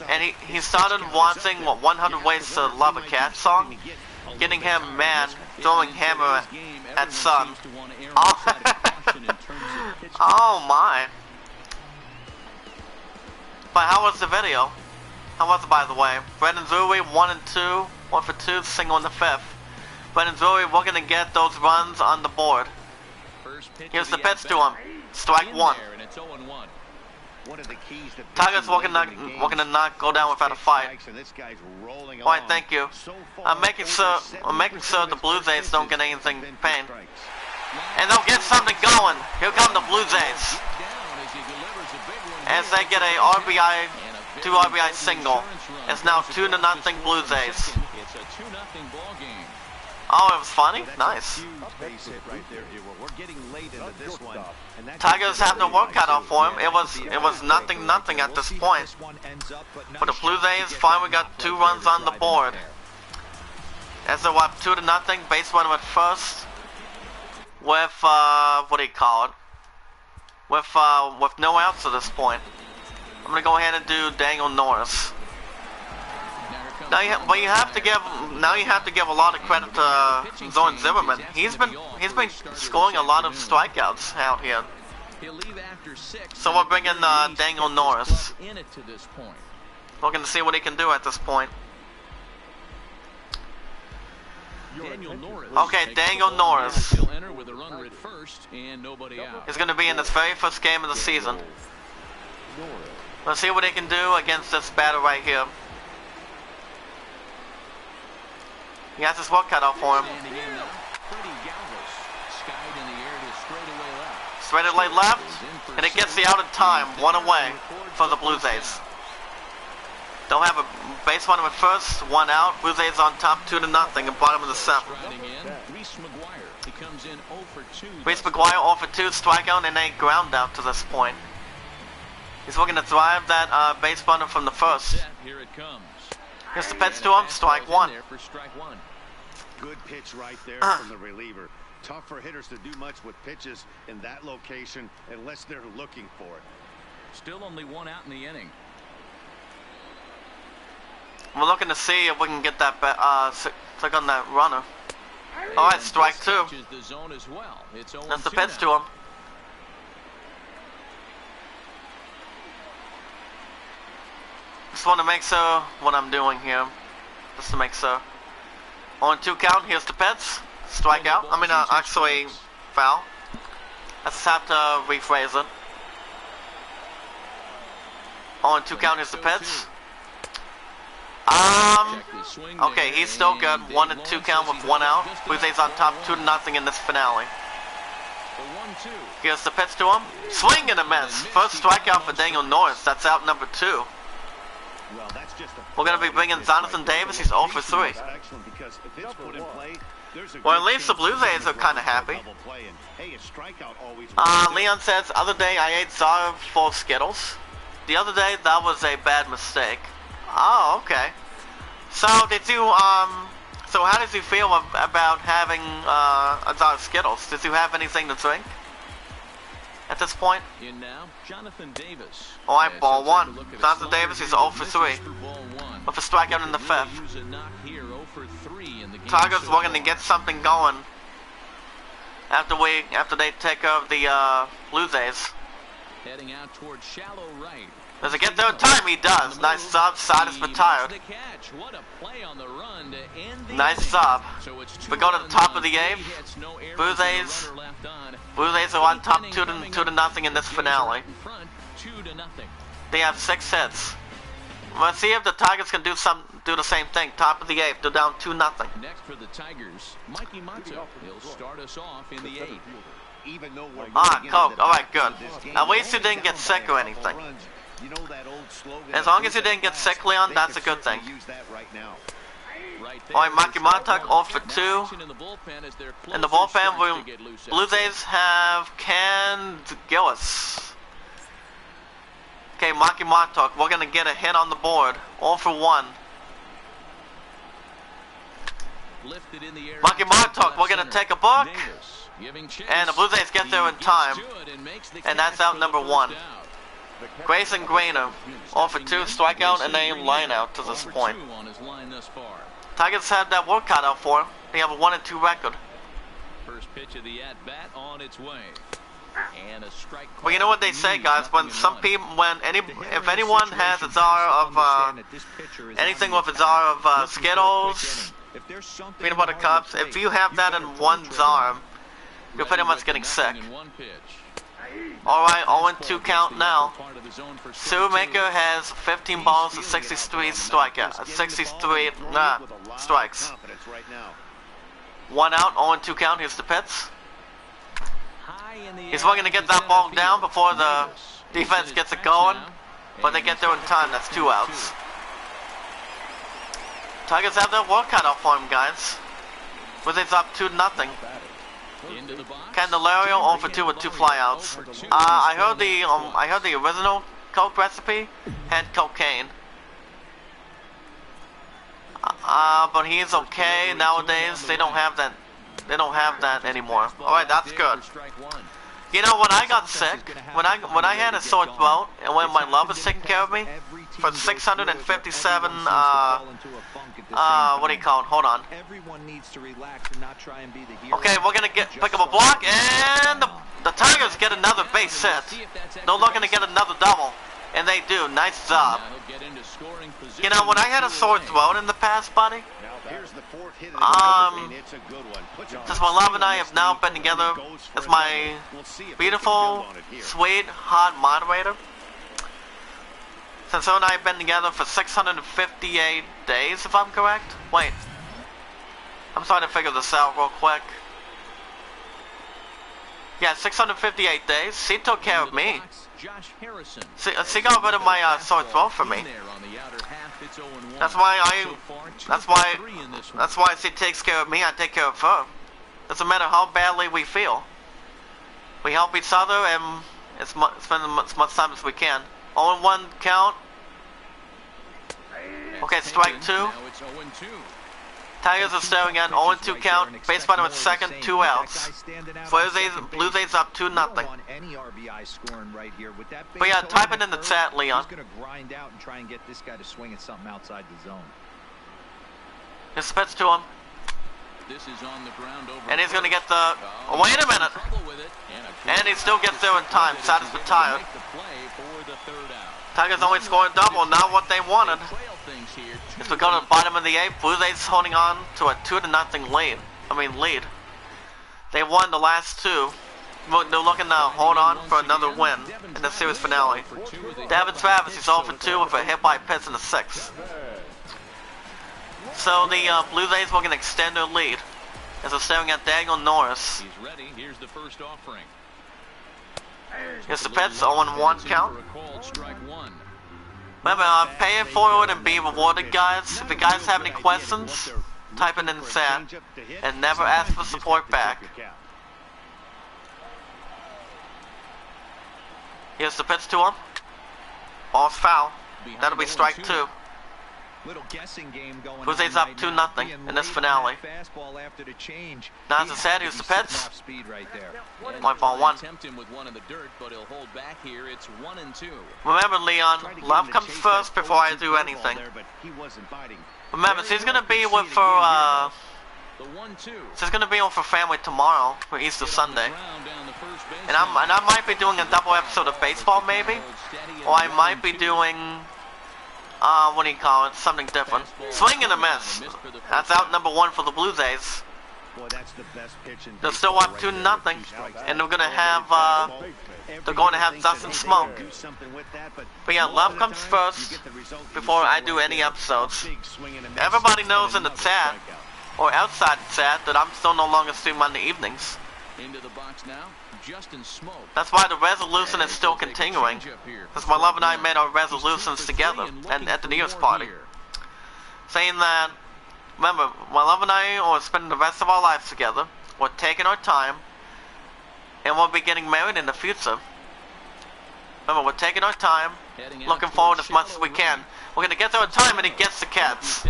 And he started watching 100 Ways to Love a Cat song, getting him mad throwing hammer at Sun. Oh, oh my. But how was the video? How was it, by the way? Brendan Drury 1 and 2, 1 for 2, single in the 5th. Brendan Drury, we're gonna get those runs on the board. Here's the pitch to him. Strike 1. Tigers we're gonna not go down without a fight. Alright, thank you. I'm making sure the Blue Jays don't get anything pain. And they'll get something going. Here come the Blue Jays. As they get a RBI, 2 RBI single. It's now 2-0 Blue Jays. It's a 2-0 ball game. Oh, it was funny? Nice. Tigers have the work cut off for him. It was nothing at this point. But the Blue Jays finally got 2 runs on the board. As they're up 2-0, base runner at first. With what do you call it? With no outs at this point. I'm gonna go ahead and do Daniel Norris. Now you have to give a lot of credit to Zoran Zimmerman. He's been scoring a lot of strikeouts out here. So we're bringing Daniel Norris. We're gonna see what he can do at this point. Okay, Daniel Norris. He's gonna be in his very first game of the season. Let's see what he can do against this batter right here. He has his work cut off for him. Straight away left, and it gets the out in time. 1 away for the Blue Jays. They'll have a base runner at first, 1 out. Blue Jays on top, 2-0 in bottom of the 7th. Reese McGuire 0 for 2, strikeout and a ground out to this point. He's looking to drive that base runner from the first. Here's the pitch to him, strike 1. Good pitch right there from the reliever. Tough for hitters to do much with pitches in that location unless they're looking for it. Still only 1 out in the inning. We're looking to see if we can get that click on that runner. Alright, strike 2. That's the pitch to him. Just want to make sure what I'm doing here. Just to make sure. 1-2 count, here's the pitch. Strike out. I mean, actually, foul. I just have to rephrase it. 1-2 count, here's the pitch. Okay, he's still good. 1-2 count with 1 out. Blue Jays on top, 2-0 in this finale. Here's the pitch to him. Swing and a miss. First strikeout for Daniel Norris. That's out number 2. We're going to be bringing Jonathan Davis. He's 0 for 3. Well, at least the Blue Jays are kind of happy. Leon says, other day I ate Zara full of Skittles. The other day, that was a bad mistake. Oh, okay. So, so how did you feel about having a Zara Skittles? Did you have anything to drink at this point? In now, Jonathan Davis. Alright, ball 1. Jonathan Davis, he's 0 for 3. With a strikeout in the 5th. Tigers were going to get something going after they take over the Blue Jays. Heading out towards shallow right. Does it get there in time? He does. Nice job. Side is retired. Nice job. We go to the top of the 8th. Blue Jays are on top 2-0 in this finale. They have 6 hits. Let's see if the Tigers can do the same thing. Top of the 8th. They're down 2-0. Next for the Tigers, Mikey Mato. He'll start us off in the 8th. Coke. Alright, good. At least you didn't get sick or anything. As long as you didn't get sick, Leon, that's a good thing. Alright, Maki Montauk 0 for 2. In the bullpen, Blue Jays have Ken Gillis. Okay, Maki Montauk, we're going to get a hit on the board. 0 for 1. Maki Montauk, we're going to take a book. And the Blue Jays get there in time. And that's out number 1. Grayson Grainer, 0 for 2, strikeout and a line out to this point. Tigers had that work cut out for them. They have a 1-2 record. First pitch of the at-bat on its way. And a strike. Well, you know what they say, guys. When some people, if anyone has a jar of anything with a jar of Skittles, peanut butter cups, if you have that in one jar, you're pretty much getting sick. Alright, 0-2 count now. Shoemaker has 15 balls and 63 strikes. 1 out, 0-2 count. Here's the pitch. He's looking to get that ball down before the defense gets it going, but they get there in time. That's 2 outs. Tigers have their work cut out for him, guys. Wizards up 2-0. Candelario 0 for 2 with 2 flyouts. I heard the original Coke recipe had cocaine. But he's okay nowadays. They don't have that. They don't have that anymore. All right, that's good. You know, when I got sick, when I had a sore throat, and when my love was taking care of me, for 657, what do you call it? Hold on. Okay, we're gonna pick up a block, and the Tigers get another base hit. They're looking to get another double, and they do. Nice job. You know, when I had a sore throat in the past, buddy, since my love and I have now been together as my beautiful, sweet, hot moderator, since her and I have been together for 658 days, if I'm correct. Wait, I'm trying to figure this out real quick. Yeah, 658 days. She took care of me. She got rid of my sore throat for me. That's why she takes care of me. I take care of her. Doesn't matter how badly we feel. We help each other and spend as much time as we can. 0-1 count. Okay, strike 2. Tigers are staring at 0-2 count. Base runner at second, 2 outs. Blue Jays up 2-0. But yeah, type it in the chat, Leon. Just pitch to him. And he's gonna get the. Oh, wait a minute. And he still gets there in time. Sad is retired. Tigers only scored a double, not what they wanted. As we go to the bottom of the 8th, Blue Jays holding on to a 2-0 lead. They won the last 2. They're looking to hold on for another win in the series finale. David Travis is 0 for 2 with a hit by pitch in the 6th. So the Blue Jays will can extend their lead as they're staring at Daniel Norris. He's ready. Here's the first offering. Here's the pitch, 0-1 count. Remember, pay it forward and be rewarded, guys. If you guys have any questions, type it in the chat and never ask for support back. Here's the pitch to him. Ball's foul. That'll be strike 2. Blue Jays up 2-0 in this finale. Now, as I said, here's the pitch. 1-1. Remember, Leon, love comes first before I do anything. Remember, she's gonna be with her. She's gonna be with her family tomorrow for Easter Sunday, and I might be doing a double episode of baseball, maybe, or I might be doing. What do you call it? Something different. Swing and a miss. That's out number 1 for the Blue Jays. They're still up 2-0, and they're gonna have dust and smoke. But yeah, love comes first before I do any episodes. Everybody knows in the chat or outside the chat that I'm still no longer streaming on the evenings. Into the box now. That's why the resolution is still continuing. Because my love and I made our resolutions together and at the New Year's party. Saying that, remember, my love and I are spending the rest of our lives together. We're taking our time. And we'll be getting married in the future. Remember, we're taking our time. Looking forward as much as we can. We're going to get there in time and it gets the Cats.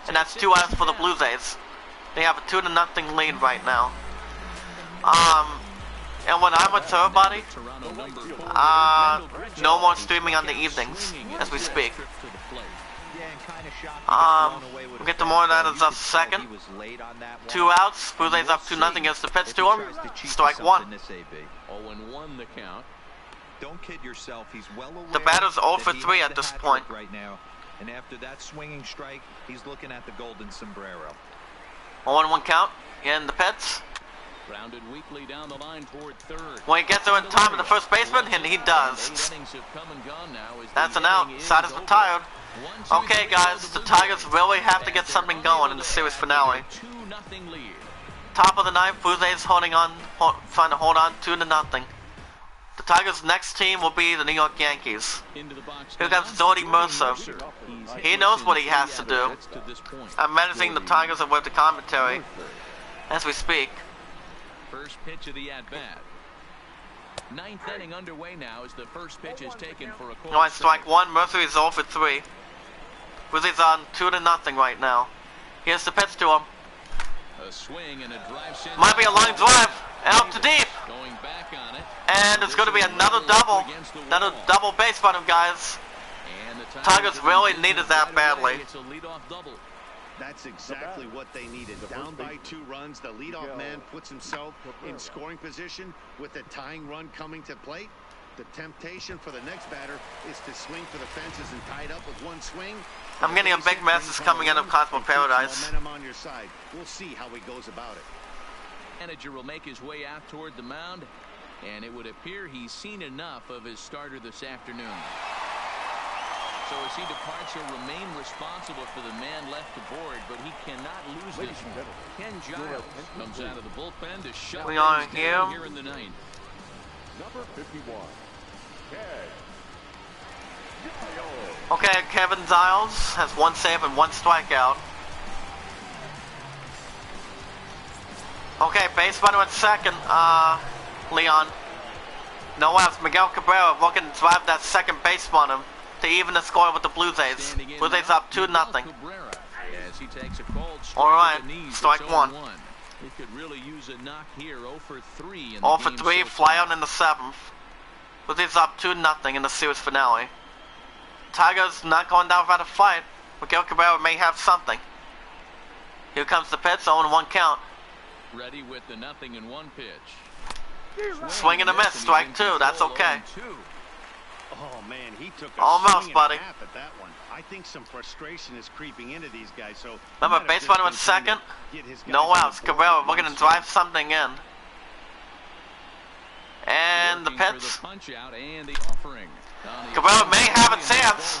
And that's 2 outs for the Blue Jays. They have a 2-0 lead right now. And when I'm with her, buddy, no more streaming on the evenings as we speak. We'll get to more of that as a second. 2 outs. Buze's up 2-0 against the pitch to him. Strike 1. 0-1 the count. Don't kid yourself. He's well aware The batter's 0 for 3 at this point. Right now. And after that swinging strike, he's looking at the golden sombrero. 0-1 count. In the pits. Grounded weakly down the line toward third. When he gets there in time to the first baseman, and he does. That's an out. Side is retired. Okay, guys, the Tigers really have to get something going in the series finale. Top of the ninth, Buze's trying to hold on 2-0. The Tigers' next team will be the New York Yankees. Here comes Jordy Mercer. He knows what he has to do. I'm managing the Tigers with the commentary as we speak. First pitch of the at-bat. Ninth inning underway now as the first pitch is taken for a call. Alright, strike 1. Mercer is 0 for 3. Buze's on 2-0 right now. Here's the pitch to him. A swing and a drive. Might be a line drive. Out to deep. Going back on it. And it's going to be another double. Another double base for him, guys. And the Tigers really needed that badly. It's a leadoff double. That's exactly what they needed. Down by 2 runs, the leadoff man puts himself in scoring position with the tying run coming to plate. The temptation for the next batter is to swing for the fences and tie it up with 1 swing. I'm getting a big message coming in of Cosmo Paradise. Momentum on your side. We'll see how he goes about it. Manager will make his way out toward the mound, and it would appear he's seen enough of his starter this afternoon. So as he departs, he'll remain responsible for the man left aboard, but he cannot lose this one. Ken Giles comes out of the bullpen to shut We are things down here. here in the ninth. Number 51, Ken. Okay, Kevin Giles has 1 save and 1 strikeout. Okay, base runner at second, Leon. No outs. Miguel Cabrera looking to drive that second base runner to even the score with the Blue Jays. Blue Jays up 2-0. Alright, strike 1. He could really use a knock here. 0 for 3 in the 0 for game 3, so fly far. out in the 7th. Blue Jays up 2-0 in the series finale. Tigers not going down without a fight. Miguel Cabrera may have something. Here comes the pitch, 0-1 count. Ready with the 0-1 pitch. Swing and a miss, strike 2, that's okay. Oh man, he took a Almost, swing buddy. and a half at that one. I think some frustration is creeping into these guys. So Remember, base runner at second. No outs. Cabrera looking to drive something in. And the Looking for pitch. punch out and the offering. Cabrera may have a chance.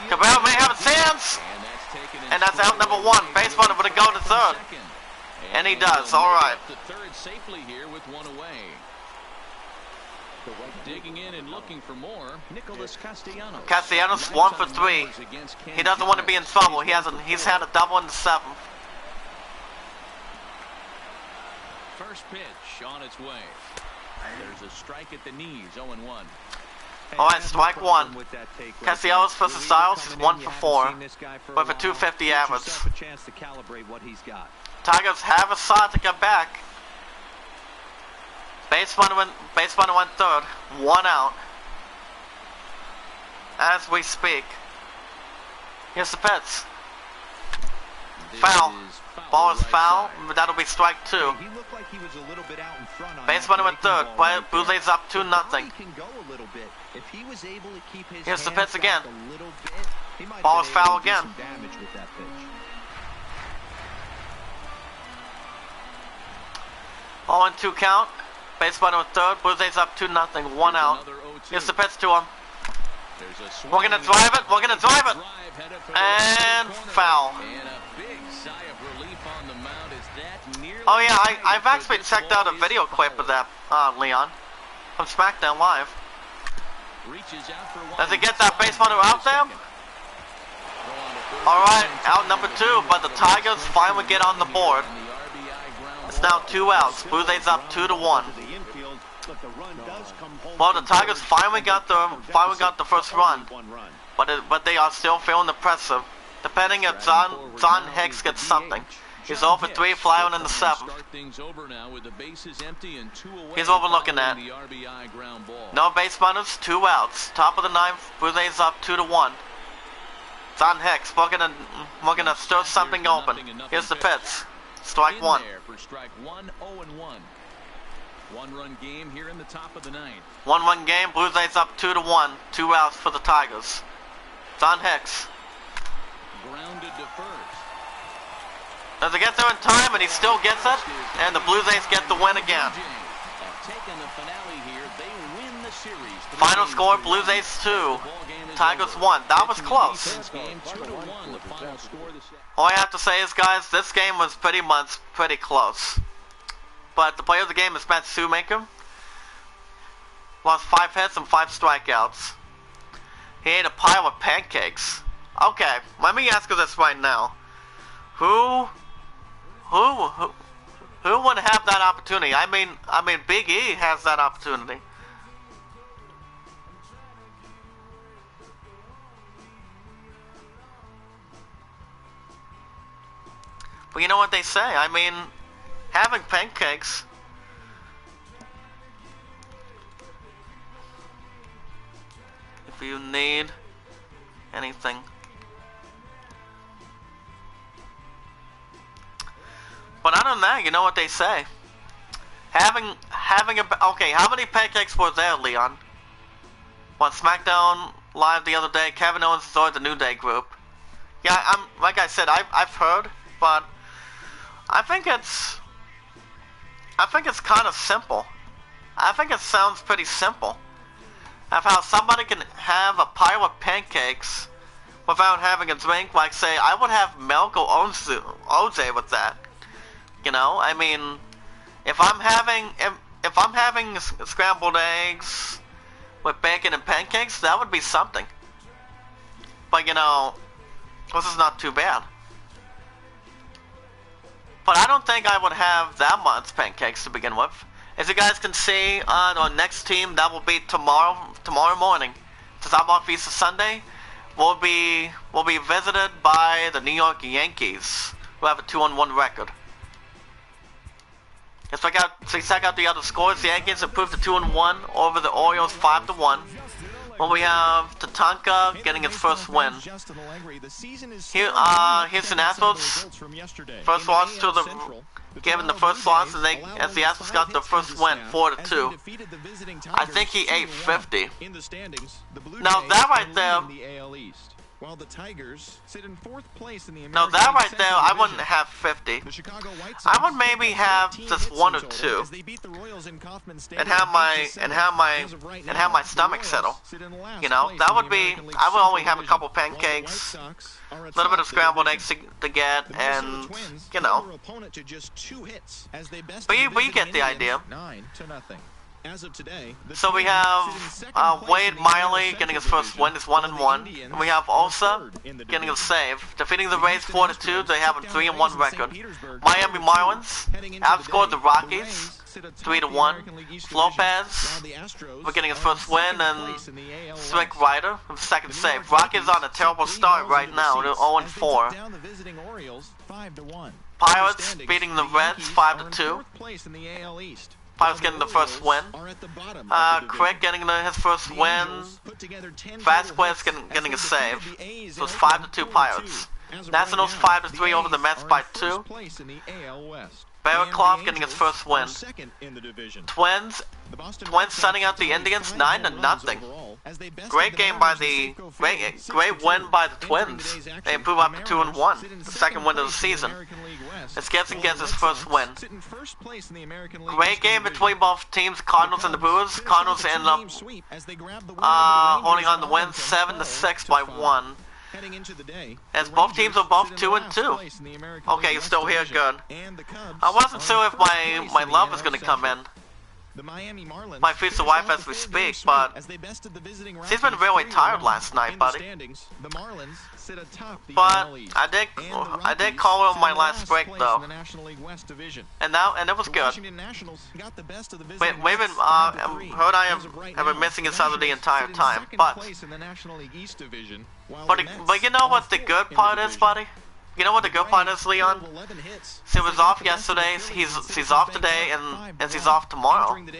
Cabrera may have a chance. And that's out number 1. Base runner for the go to third. And he does, all right. The third safely here with 1 away. Digging in and looking for more. Nicholas Castellanos. Castellanos 1 for 3. He doesn't want to be in trouble. He's had a double in the 7th. First pitch on its way. There's a strike at the knees. 0-1. Alright, strike 1. Castellanos versus Giles is 1 for 4. With a 250 average. A chance to calibrate what he's got. Tigers have a shot to get back. Base runner went third. 1 out. As we speak. Here's the pitch. Foul. Ball is foul. That'll be strike 2. He looked like he was a little bit out in front on Base that runner went breaking third. ball right Blue there. Jays up 2-0. Probably can go a little bit. If he was able to keep his Here's the hands pitch again. back a little bit, he might have Ball been is foul able to do again. some damage with that pitch. All in 2 count. Base runner went third. Blue Jays up 2-0. 1 out. Here's the pitch to him. We're gonna drive it. We're gonna drive it. And foul. And a big sigh of relief on the mound as that nearly. Oh yeah, I've actually checked out a video clip of that, Leon, from SmackDown Live. Reaches out for one. Does he get that base runner out there? Alright, out number 2, but the Tigers finally get on the board. It's now 2 outs. Blue Jays up 2-1. Well, the Tigers finally got the first run, but they are still feeling the pressure. Depending if John Hicks gets something. He's 0 for 3, flying in the 7th. He's overlooking that. No base runners, 2 outs. Top of the 9th, Blue Jays up 2-1. on Hicks. We're gonna stir something open. Here's the pitch. Strike one. For strike one, 0-1. One-run game here in the top of the ninth. 1-1 game. Blue Jays up 2-1. 2 outs for the Tigers. It's on Hicks. Grounded to first. Does he get there in time? And he still gets it. And the Blue Jays get the win again. Taking the finale here, they win the series. Final score: Blue Jays 2, Tigers 1. That was close. Game 2-1. The final score. All I have to say is, guys, this game was pretty close. But the player of the game is Matt Shoemaker. Lost 5 hits and 5 strikeouts. He ate a pile of pancakes. Okay, let me ask you this right now. Who would have that opportunity? I mean, Big E has that opportunity. But you know what they say? I mean, having pancakes. If you need anything. But other than that, you know what they say. Having okay, how many pancakes were there, Leon? On SmackDown Live the other day, Kevin Owens joined the New Day group. Yeah, like I said, I've heard, but I think it's kind of simple. I think it sounds pretty simple. Of how somebody can have a pile of pancakes without having a drink. Like, say, I would have milk or OJ with that. You know, I mean, if I'm having scrambled eggs with bacon and pancakes, that would be something. But you know, this is not too bad. But I don't think I would have that much pancakes to begin with. As you guys can see on our next team, that will be tomorrow morning. Since I'm off Easter Sunday, we'll be visited by the New York Yankees, who have a 2-1 record. Let's check out the other scores. The Yankees improved to 2-1 over the Orioles 5-1. Well, we have Tatanka getting his first win. Here's the Astros. First loss to the, given the first loss, and as the Astros got their first win, 4-2. I think he ate 50. Now that right there. While the Tigers sit in 4th place in the American Now that right there, I Division. wouldn't have 50. The Chicago White Sox I would maybe have just 1 or 2, and have my stomach settle. You know, that would be. I would only have a couple pancakes, a little bit of scrambled eggs to get, and you know. But you get the idea. 9-0. As of today, so we have Wade Miley getting his first win, is 1-1. And we have Osa getting a save, defeating the Rays 4-2. They have a 3-1 record. Miami Marlins outscored the Rockies 3-1. Lopez, we're getting his first win, and Swick Ryder with the second save. Rockies on a terrible start right now, they're 0-4. Pirates beating the Reds 5-2. Pirates getting the first win. Crick getting his first win. Vasquez getting a save. So it's 5-2 Pirates. Nationals 5-3 over the Mets by 2. Barraclough getting his first win. Twins sending out the Indians 9-0. Great game by the great win by the Twins. They improve up to 2-1. The second win of the season. As Gibson gets his first win. Great game between both teams, Cardinals and the Brewers. Cardinals end up holding on to win 7-6 by 1. As both teams are both 2-2. Okay, you're still here, good. I wasn't sure if my love was going to come in. My future wife as we speak, but she's been really tired last night, buddy. But I did call her on my last break though, and it was good. We've been her and I have been missing each other the entire time, but you know what the good part is, buddy? You know what the good part is, Leon? He was off yesterday, he's off today, and he's off tomorrow. But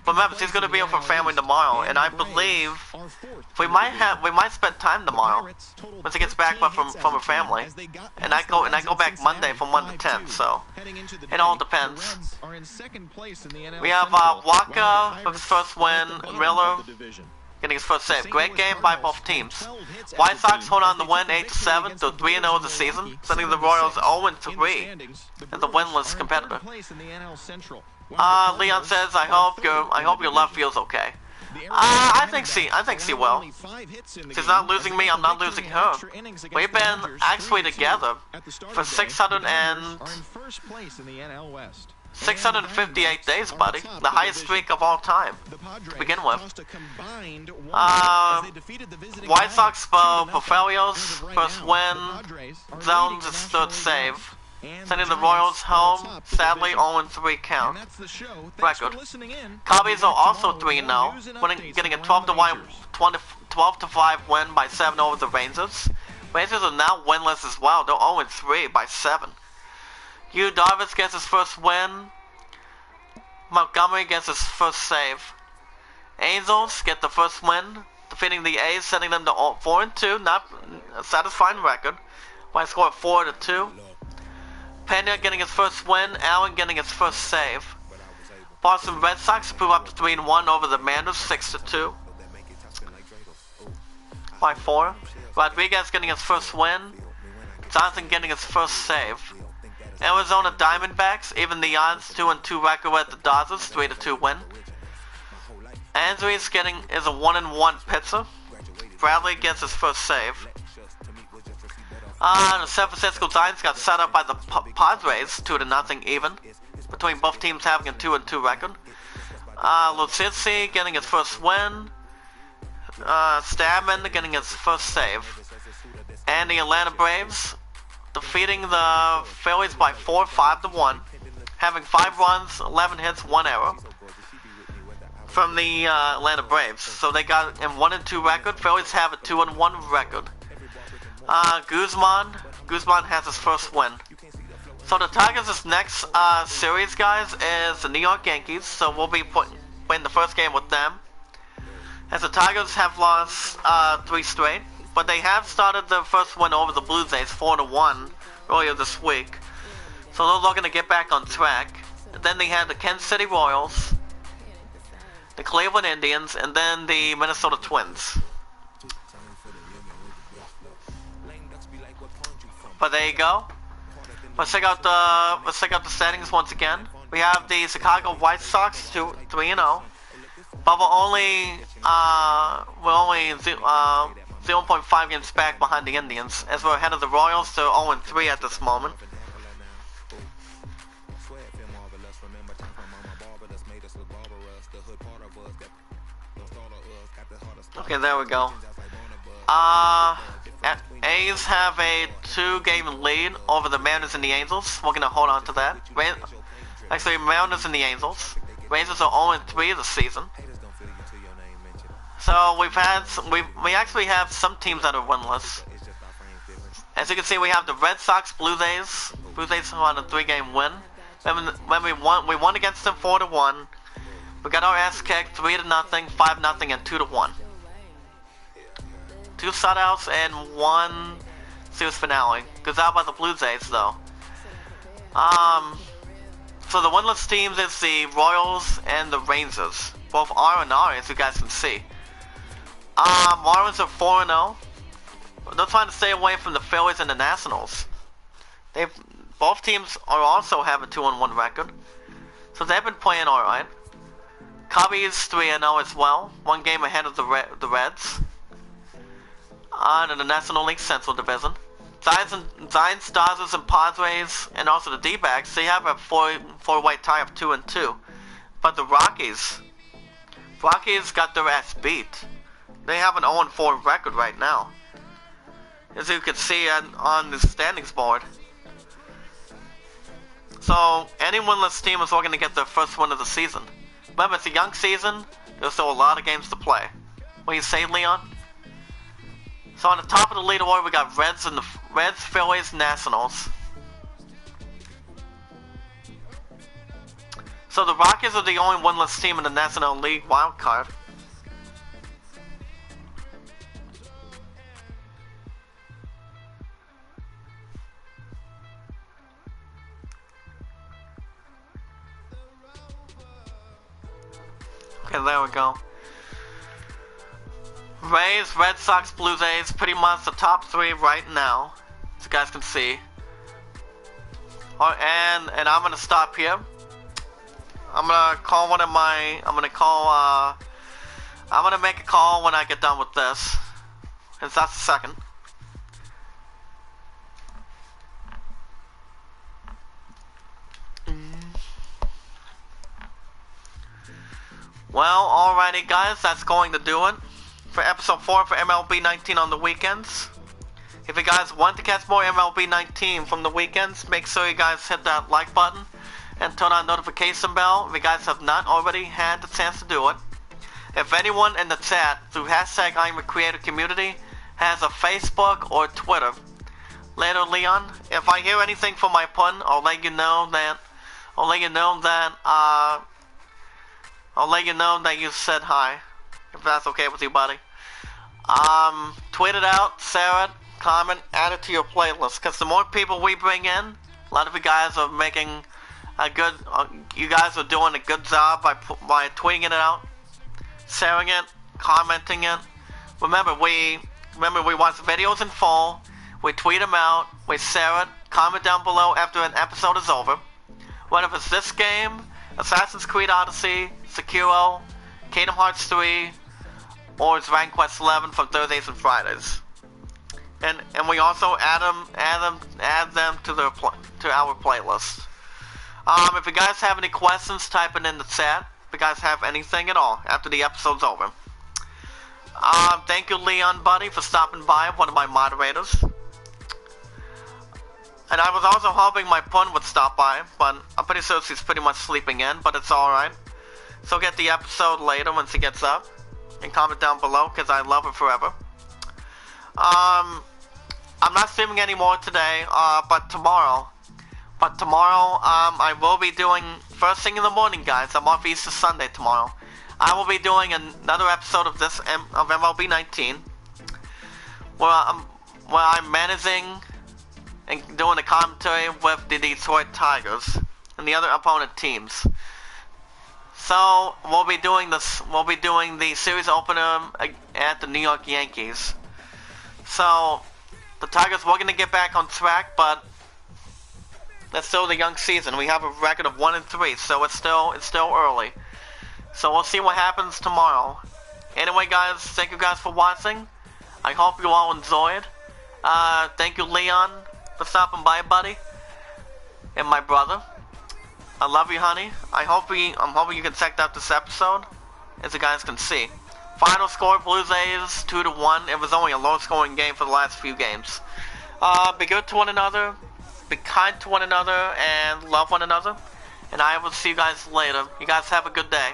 remember, he's going to be with her family tomorrow, and I believe we might spend time tomorrow once he gets back from her family. And I go back Monday from 1 to 10, so it all depends. We have Waka with his first win, Miller getting his first save. Great game by both teams. White Sox hold on to win 8-7 to 3-0 this season, sending the Royals 0-3 as a winless competitor. Leon says, I hope your love feels okay. I think she will. She's not losing me, I'm not losing her. We've been actually together for 658 days, buddy. The highest streak of all time to begin with. White Sox Porfirio's first win. Zones his third save. Sending the Royals home, sadly 0-3 count record. Cubbies are also 3-0, getting a 12-5 win by 7 over the Rangers. Rangers are now winless as well, they're 0-3 by 7. Yu Darvish gets his first win. Montgomery gets his first save. Angels get the first win, defeating the A's, sending them to 4-2, not a satisfying record, by a score of 4-2. Pena getting his first win, Allen getting his first save. Boston Red Sox move up to 3-1 over the Mariners, 6-2. By 4. Rodriguez getting his first win. Johnson getting his first save. Arizona Diamondbacks, even the odds 2-2 record with the Dodgers, 3-2 win. Andrews is a 1-1 pitcher. Bradley gets his first save. The San Francisco Giants got set up by the Padres, 2-0 even, between both teams having a 2-2 record. Lucchesi getting his first win. Stabman getting his first save. And the Atlanta Braves defeating the Phillies by 4-5-1, having 5 runs, 11 hits, 1 error from the Atlanta Braves. So they got a 1-2 record. Phillies have a 2-1 record. Guzman has his first win. So the Tigers' next series, guys, is the New York Yankees. So we'll be playing the first game with them. As the Tigers have lost 3 straight, but they have started their first win over the Blue Jays 4-1 earlier this week. So they're looking to get back on track. And then they had the Kansas City Royals, the Cleveland Indians, and then the Minnesota Twins. But there you go. Let's check out the standings once again. We have the Chicago White Sox 3-0, but we're only 0.5 games back behind the Indians, as we're ahead of the Royals. They're 0-3 at this moment. Okay, there we go. A's have a 2-game lead over the Mariners and the Angels. We're gonna hold on to that. Actually, Mariners and the Angels. Rangers are 0-3 this season. So we actually have some teams that are winless. As you can see, we have the Red Sox, Blue Jays. Blue Jays on a 3-game win. When we won against them 4-1. We got our ass kicked 3-0, 5-0, and 2-1. 2 shutouts and 1 series finale. Goes out by the Blue Jays though. So the winless teams is the Royals and the Rangers. Both R&R, as you guys can see. Marlins are 4-0. They're trying to stay away from the Phillies and the Nationals. Both teams are also have a 2-1 record. So they've been playing alright. Cubbies 3-0 as well. 1 game ahead of the Reds. In the National League Central Division. Giants, Dodgers, and Padres, and also the D-backs, they have a four-way tie of 2-2. But the Rockies got their ass beat. They have an 0-4 record right now, as you can see on the standings board. So any winless team is looking to get their first win of the season. Remember, it's a young season. There's still a lot of games to play. What do you say, Leon? So on the top of the leaderboard, we got Reds, Phillies, Nationals. So the Rockies are the only winless team in the National League wild card. Okay, there we go. Rays, Red Sox, Blue Jays, pretty much the top three right now, as you guys can see. And I'm gonna stop here. I'm gonna call one of my. I'm gonna make a call when I get done with this, since that's the second. Well, alrighty guys, that's going to do it for episode 4 for MLB 19 on the weekends. If you guys want to catch more MLB 19 from the weekends, make sure you guys hit that like button and turn on notification bell if you guys have not already had the chance to do it. If anyone in the chat through hashtag I'm a Creator Community has a Facebook or Twitter, later Leon, if I hear anything from my pun, I'll let you know that you said hi, if that's okay with you, buddy. Tweet it out, share it, comment, add it to your playlist, because the more people we bring in, a lot of you guys are making a good, you guys are doing a good job by tweeting it out, sharing it, commenting it. Remember we watch videos in full, we tweet them out, we share it, comment down below after an episode is over. Whether it's this game, Assassin's Creed Odyssey, Sekiro, Kingdom Hearts 3, or it's Dragon Quest 11 for Thursdays and Fridays. And we also add them to our playlist. If you guys have any questions, type it in the chat. If you guys have anything at all after the episode's over. Thank you, Leon, buddy, for stopping by, one of my moderators. And I was also hoping my pun would stop by, but I'm pretty sure she's pretty much sleeping in, but it's alright. So get the episode later when she gets up. And comment down below, because I love her forever. I'm not streaming anymore today, but tomorrow, I will be doing, first thing in the morning, guys, I'm off Easter Sunday tomorrow. I will be doing another episode of of MLB 19, where I'm managing and doing a commentary with the Detroit Tigers and the other opponent teams. So we'll be doing the series opener at the New York Yankees. So the Tigers were going to get back on track, but that's still the young season. We have a record of 1-3, so it's still early. So we'll see what happens tomorrow. Anyway, guys, thank you guys for watching. I hope you all enjoyed. Thank you, Leon, for stopping by, buddy, and my brother. I love you, honey. I'm hoping you can check out this episode, as you guys can see. Final score, Blue Jays 2-1. It was only a low-scoring game for the last few games. Be good to one another, be kind to one another, and love one another. And I will see you guys later. You guys have a good day.